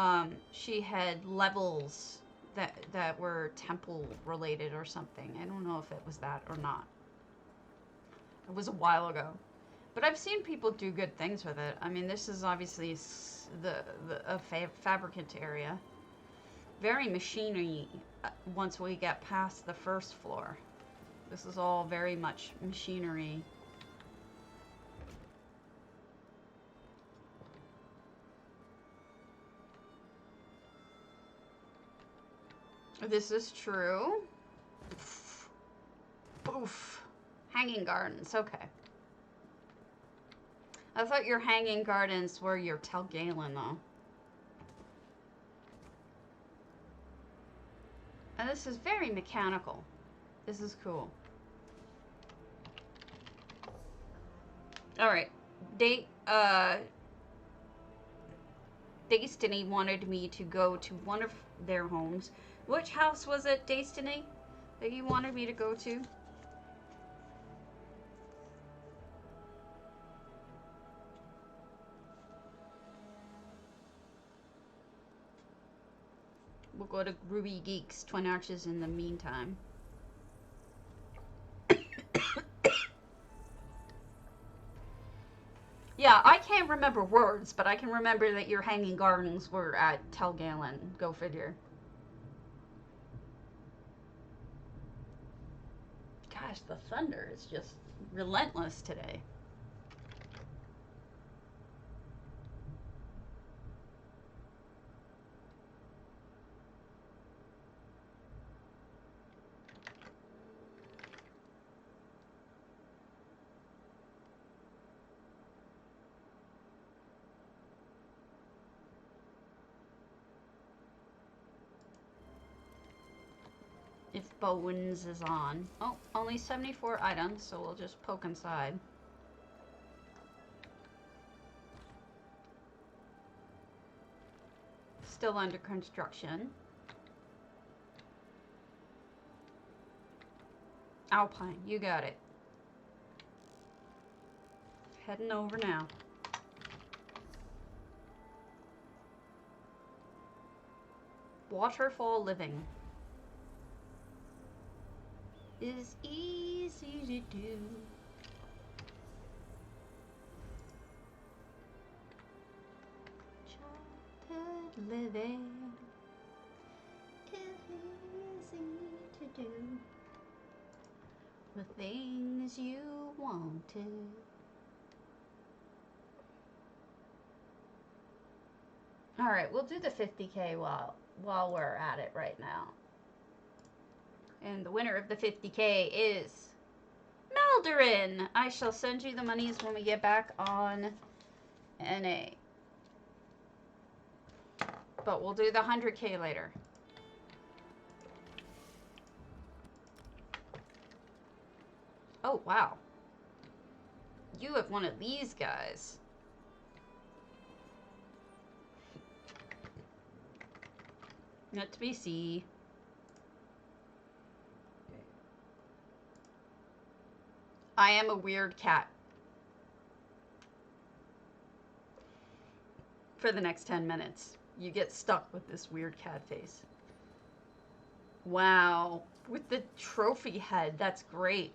she had levels that were temple related or something. I don't know if it was that or not. It was a while ago. But I've seen people do good things with it. I mean, this is obviously a fabricant area. Very machinery once we get past the first floor. This is all very much machinery. This is true. Oof. Hanging gardens, okay. I thought your hanging gardens were your Telgalen, though. And this is very mechanical. This is cool. Alright. Daystiny wanted me to go to one of their homes. Which house was it, Daystiny, that you wanted me to go to? We'll go to Ruby Geeks, Twin Arches in the meantime. Yeah, I can't remember words, but I can remember that your hanging gardens were at Telgalen. Go figure. Gosh, the thunder is just relentless today. If Bowen's is on. Oh, only 74 items, so we'll just poke inside. Still under construction. Alpine, you got it. Heading over now. Waterfall Living is easy to do. Childhood living is easy to do. The things you wanted. Alright, we'll do the 50K while we're at it right now. And the winner of the 50K is Melderin. I shall send you the monies when we get back on NA. But we'll do the 100K later. Oh, wow. You have one of these guys. Not to be seen. I am a weird cat. For the next 10 minutes. You get stuck with this weird cat face. Wow. With the trophy head. That's great.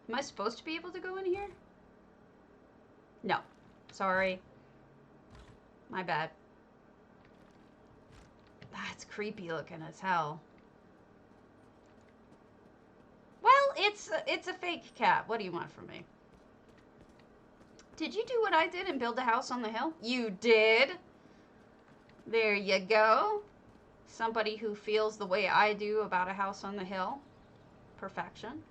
Am I supposed to be able to go in here? No. Sorry. My bad. That's creepy looking as hell. Well, it's a fake cat. What do you want from me? Did you do what I did and build a house on the hill? You did. There you go. Somebody who feels the way I do about a house on the hill. Perfection.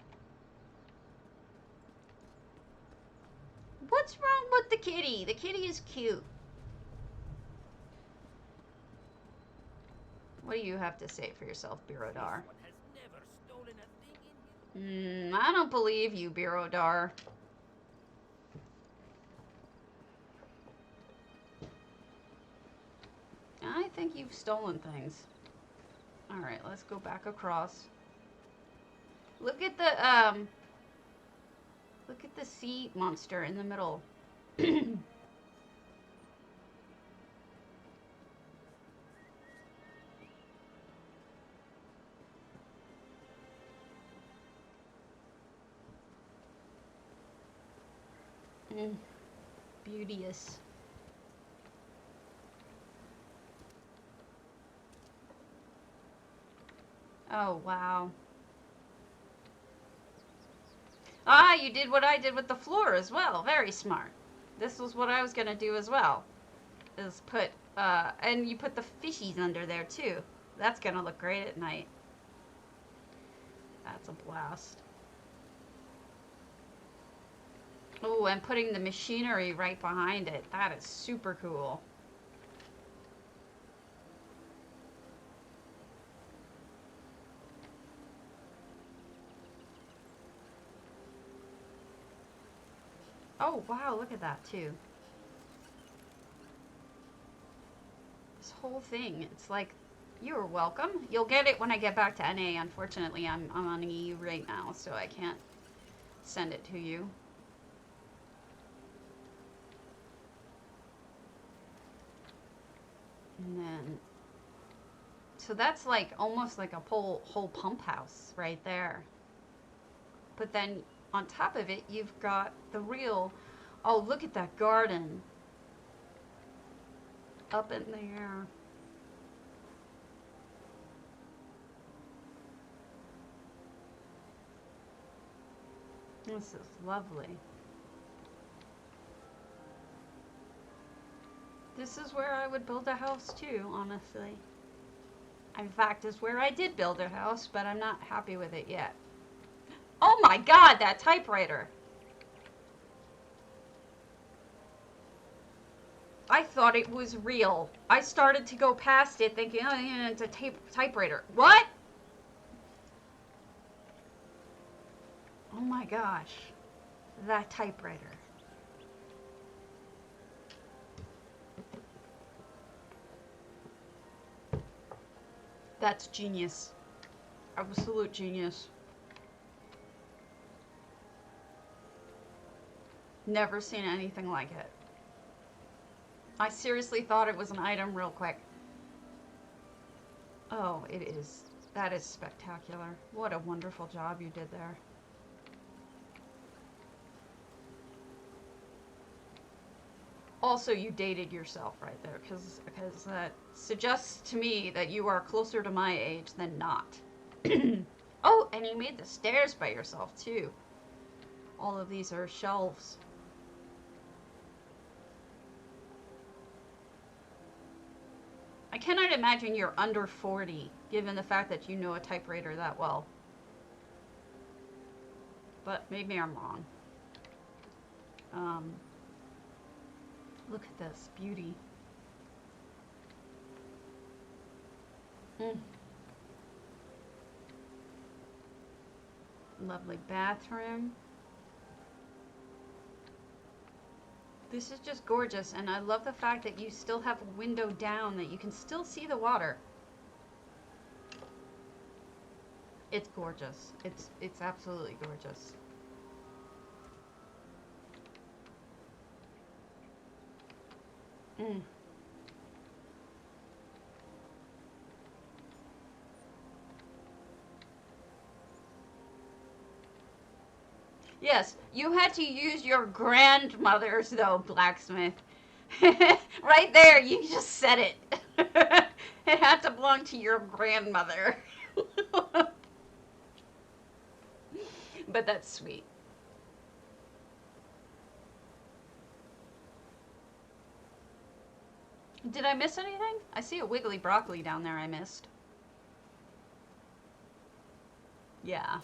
What's wrong with the kitty? The kitty is cute. What do you have to say for yourself, Birodar? I don't believe you, Birodar. I think you've stolen things. Alright, let's go back across. Look at the sea monster in the middle. Mm, beauteous. Oh, wow. Ah, you did what I did with the floor as well. Very smart. This was what I was going to do as well. Is put, and you put the fishies under there too. That's going to look great at night. That's a blast. Oh, and putting the machinery right behind it. That is super cool. Oh, wow, look at that too. This whole thing, it's like, you're welcome. You'll get it when I get back to NA. Unfortunately, I'm on EU right now, so I can't send it to you. And then, so that's like almost like a whole pump house right there. But then on top of it, you've got the real, oh, look at that garden up in there. This is lovely. This is where I would build a house too, honestly. In fact, it's where I did build a house, but I'm not happy with it yet. Oh my god, that typewriter! I thought it was real. I started to go past it thinking, oh yeah, it's a typewriter. What? Oh my gosh. That typewriter. That's genius. Absolute genius. Never seen anything like it. I seriously thought it was an item real quick. Oh, it is. That is spectacular. What a wonderful job you did there. Also, you dated yourself right there, because that suggests to me that you are closer to my age than not. Oh, and you made the stairs by yourself, too. All of these are shelves. I cannot imagine you're under 40, given the fact that you know a typewriter that well. But maybe I'm wrong. Look at this beauty. Lovely bathroom. This is just gorgeous, and I love the fact that you still have a window down that you can still see the water. It's gorgeous. It's absolutely gorgeous. Yes, you had to use your grandmother's, though, blacksmith. Right there, you just said it. It had to belong to your grandmother. But that's sweet. Did I miss anything? I see a wiggly broccoli down there I missed. Yeah.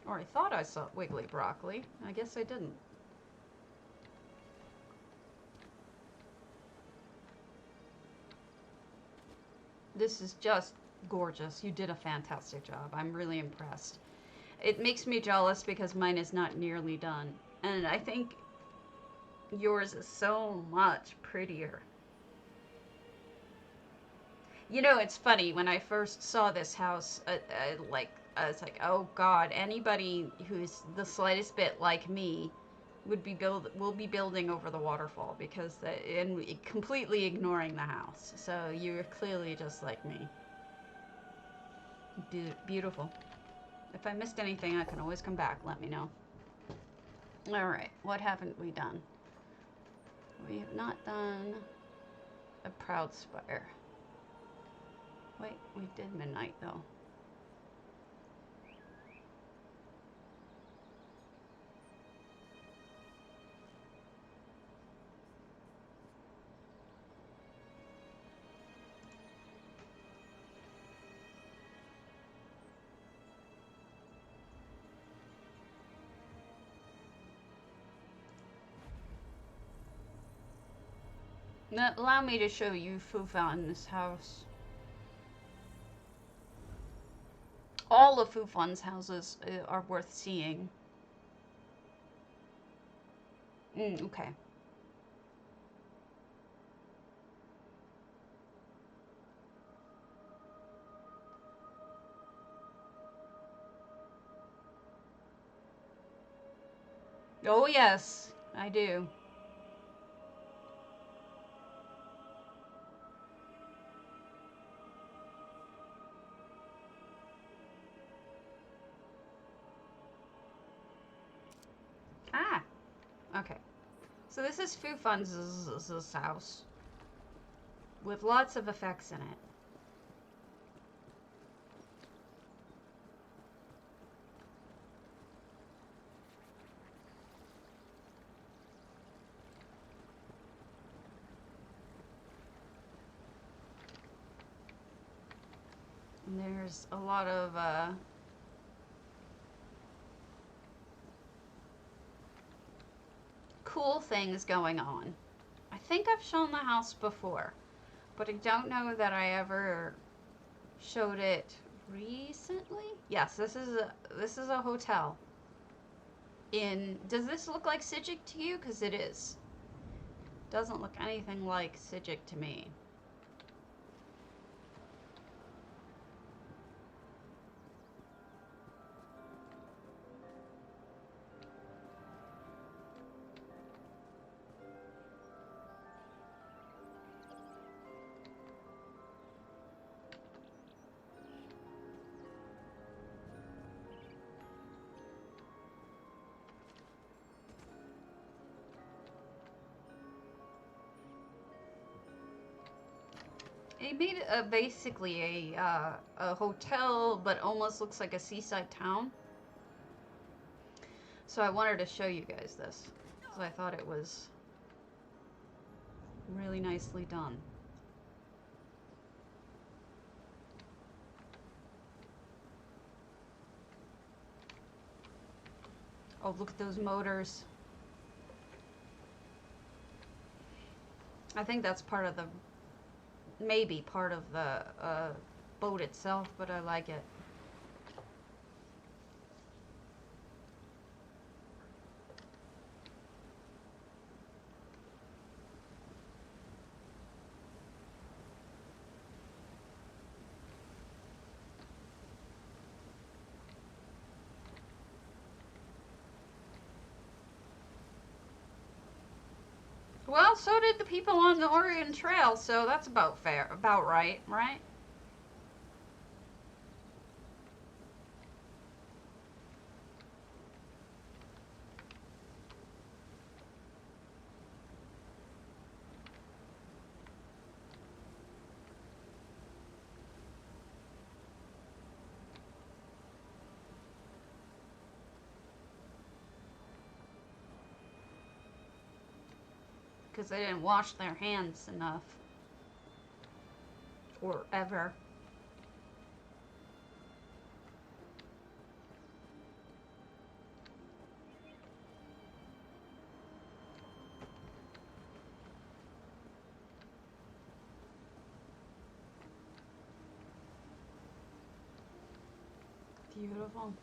Or I thought I saw wiggly broccoli. I guess I didn't. This is just gorgeous. You did a fantastic job. I'm really impressed. It makes me jealous because mine is not nearly done. And I think yours is so much prettier. You know, it's funny, when I first saw this house, I was like, oh god, anybody who's the slightest bit like me will be building over the waterfall, because and completely ignoring the house. So you're clearly just like me. Beautiful. If I missed anything, I can always come back. Let me know. All right, what haven't we done? We have not done a proud spire. Wait, we did midniyt though. Now, allow me to show you Fufan's house. All of Fufan's houses are worth seeing. Okay. Oh yes, I do. Ah, okay. So this is Fufan's house with lots of effects in it. And there's a lot of cool things going on. I think I've shown the house before, but I don't know that I ever showed it recently. Yes, this is a hotel. Does this look like Sigik to you? Because it is. Doesn't look anything like Sigik to me. They made basically a hotel, but almost looks like a seaside town. So I wanted to show you guys this, because I thought it was really nicely done. Oh, look at those motors. I think that's part of the, maybe part of the boat itself, but I like it. Well, so did the people on the Oregon Trail, so that's about fair, about right, right? Because they didn't wash their hands enough. Or ever. Beautiful.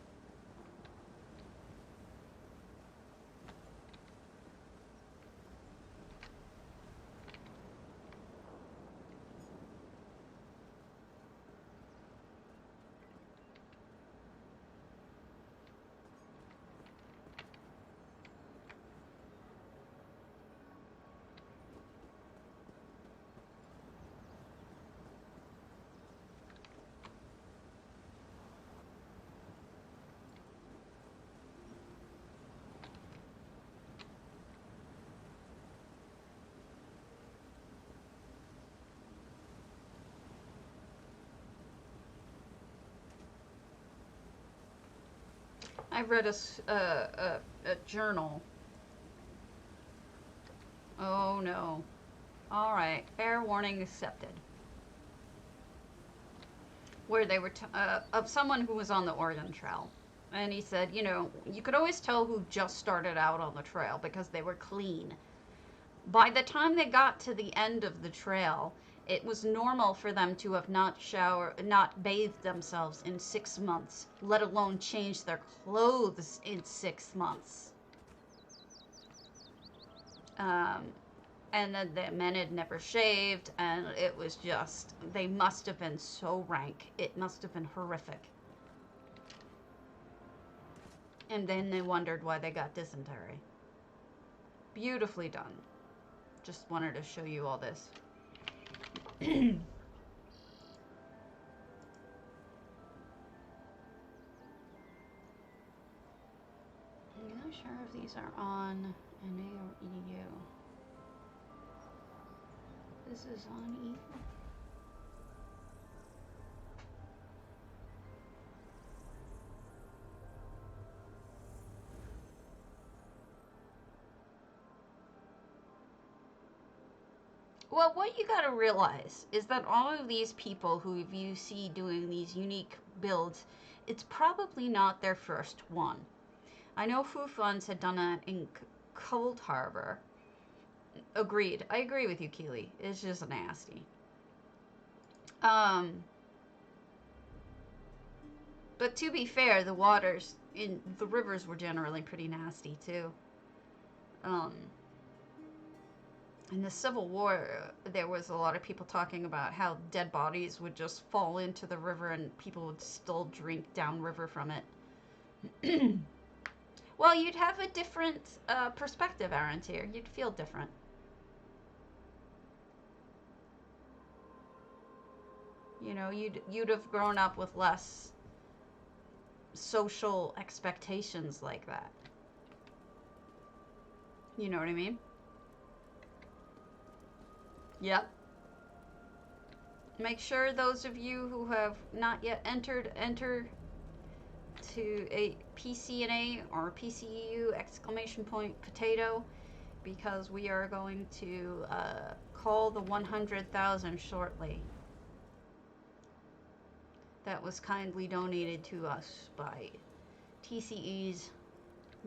I read a journal. Oh no. All right, fair warning accepted. Where they were of someone who was on the Oregon Trail, and he said, you know, you could always tell who just started out on the trail because they were clean. By the time they got to the end of the trail, it was normal for them to have not bathed themselves in 6 months, let alone changed their clothes in 6 months. And then the men had never shaved, and it was just, they must have been so rank. It must have been horrific. And then they wondered why they got dysentery. Beautifully done. Just wanted to show you all this. I'm not sure if these are on NA or EU. This is on EU. Well, what you gotta realize is that all of these people who you see doing these unique builds, it's probably not their first one. I know Fufans had done it in Coldharbour. Agreed. I agree with you, Keely. It's just nasty. But to be fair, the waters in the rivers were generally pretty nasty too. In the Civil War, there was a lot of people talking about how dead bodies would just fall into the river and people would still drink downriver from it. Well, you'd have a different perspective, Arantir. You'd feel different. You know, you'd have grown up with less social expectations like that. You know what I mean? Yep. Make sure those of you who have not yet enter to a PCNA or PCEU exclamation point potato, because we are going to call the 100,000 shortly. That was kindly donated to us by TCE's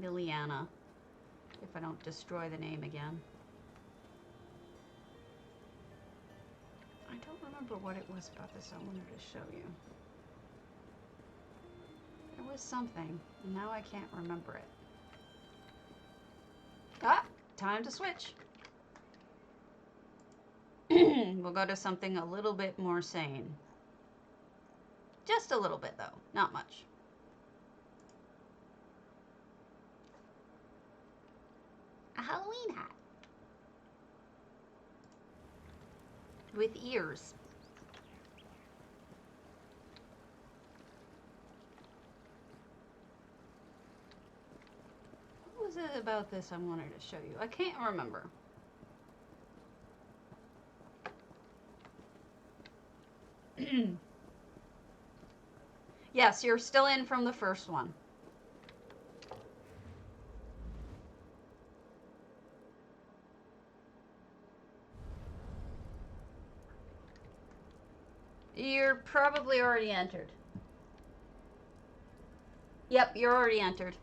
Liliana, if I don't destroy the name again. I don't remember what it was about this I wanted to show you. There was something, and now I can't remember it. Ah, time to switch. We'll go to something a little bit more sane. Just a little bit, though. Not much. A Halloween hat. With ears. What was it about this I wanted to show you? I can't remember. Yes, you're still in from the first one. You're probably already entered. Yep, you're already entered.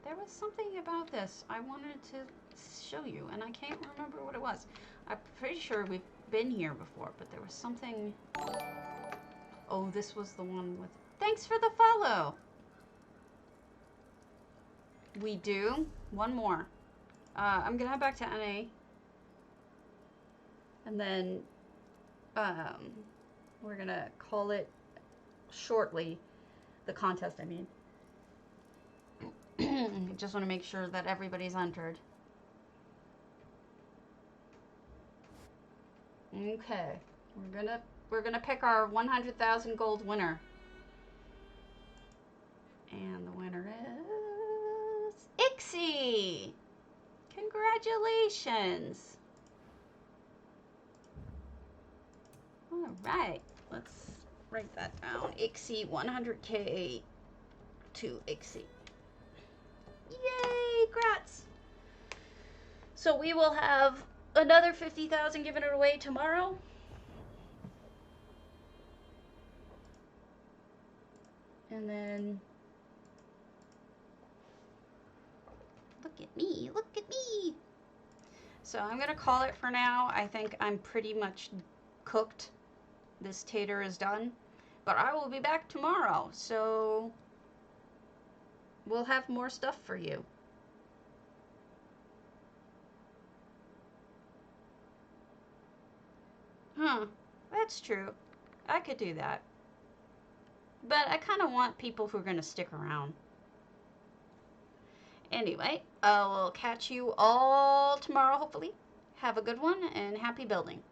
There was something about this I wanted to show you, and I can't remember what it was. I'm pretty sure we've been here before, but there was something. Oh, this was the one with. Thanks for the follow. We do. One more. I'm gonna head back to NA. And then we're gonna call it shortly. The contest, I mean. Just want to make sure that everybody's entered. Okay, we're gonna pick our 100,000 gold winner, and the winner is Ixie. Congratulations! All right, let's write that down. Ixie 100K to Ixie. Yay, grats. So we will have another 50,000 given it away tomorrow. And then, look at me, look at me. So I'm gonna call it for now. I think I'm pretty much cooked. This tater is done, but I will be back tomorrow. So we'll have more stuff for you. Huh, that's true. I could do that. But I kind of want people who are going to stick around. Anyway, I will catch you all tomorrow, hopefully. Have a good one and happy building.